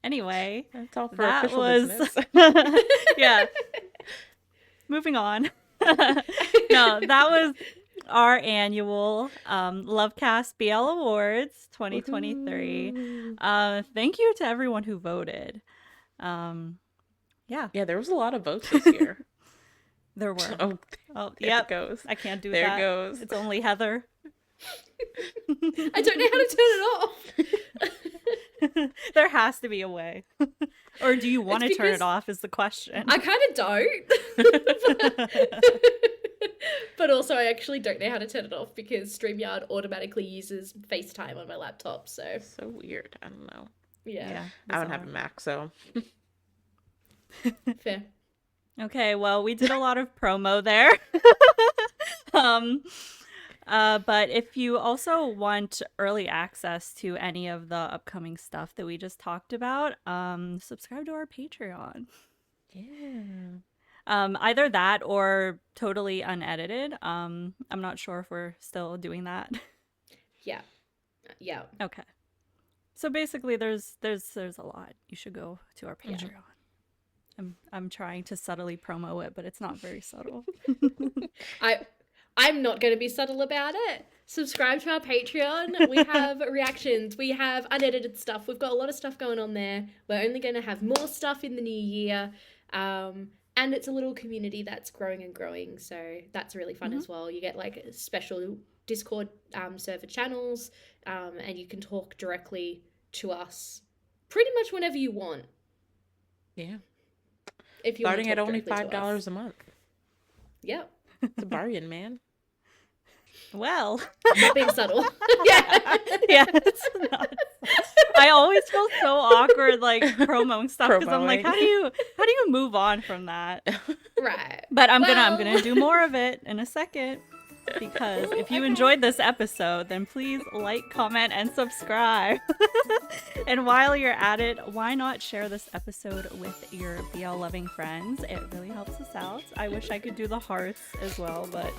Anyway, that's all for that official was business. Moving on. No, that was our annual LoveCast BL Awards 2023. Thank you to everyone who voted. Yeah, there was a lot of votes this year. There were. There yep. it goes. I can't do there that. There it goes. It's only Heather. I don't know how to turn it off. There has to be a way. Or do you want to turn it off is the question. I kind of don't. But also I actually don't know how to turn it off because StreamYard automatically uses FaceTime on my laptop. So weird. I don't know. Yeah. I don't have a Mac, so Fair. Okay, well, we did a lot of promo there. But if you also want early access to any of the upcoming stuff that we just talked about, subscribe to our Patreon. Yeah. Either that or totally unedited. I'm not sure if we're still doing that. Yeah. Yeah. Okay. So basically, there's a lot. You should go to our Patreon. I'm trying to subtly promo it, but it's not very subtle. I'm not going to be subtle about it. Subscribe to our Patreon. We have reactions. We have unedited stuff. We've got a lot of stuff going on there. We're only going to have more stuff in the new year. And it's a little community that's growing and growing. So that's really fun as well. You get like special Discord server channels, and you can talk directly to us pretty much whenever you want. Yeah. If you Starting want at to only talk directly to $5 us. a month. Yep. It's a bargain, man. Well, Not being subtle. Yeah. yeah, it's not. I always feel so awkward, like promoting stuff, because I'm like, how do you move on from that? Right. But I'm gonna do more of it in a second, because if you enjoyed this episode, then please like, comment, and subscribe. And while you're at it, why not share this episode with your BL loving friends? It really helps us out. I wish I could do the hearts as well, but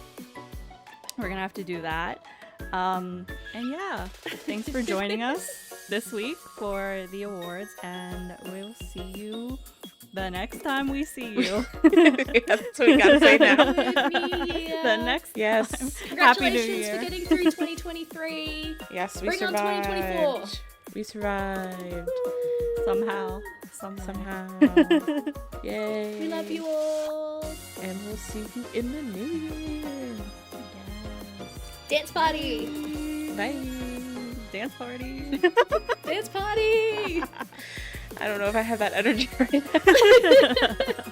we're gonna have to do that. And yeah, thanks for joining us this week for the awards, and we'll see you the next time we see you. That's what we gotta say now. The next Yes. time. Happy New Congratulations Year. for getting through 2023. Yes, we Bring on survived. 2024. We survived. Somehow. Somehow. Yay. We love you all. And we'll see you in the new year. Dance party. Bye. Dance party. Dance party. I don't know if I have that energy right now.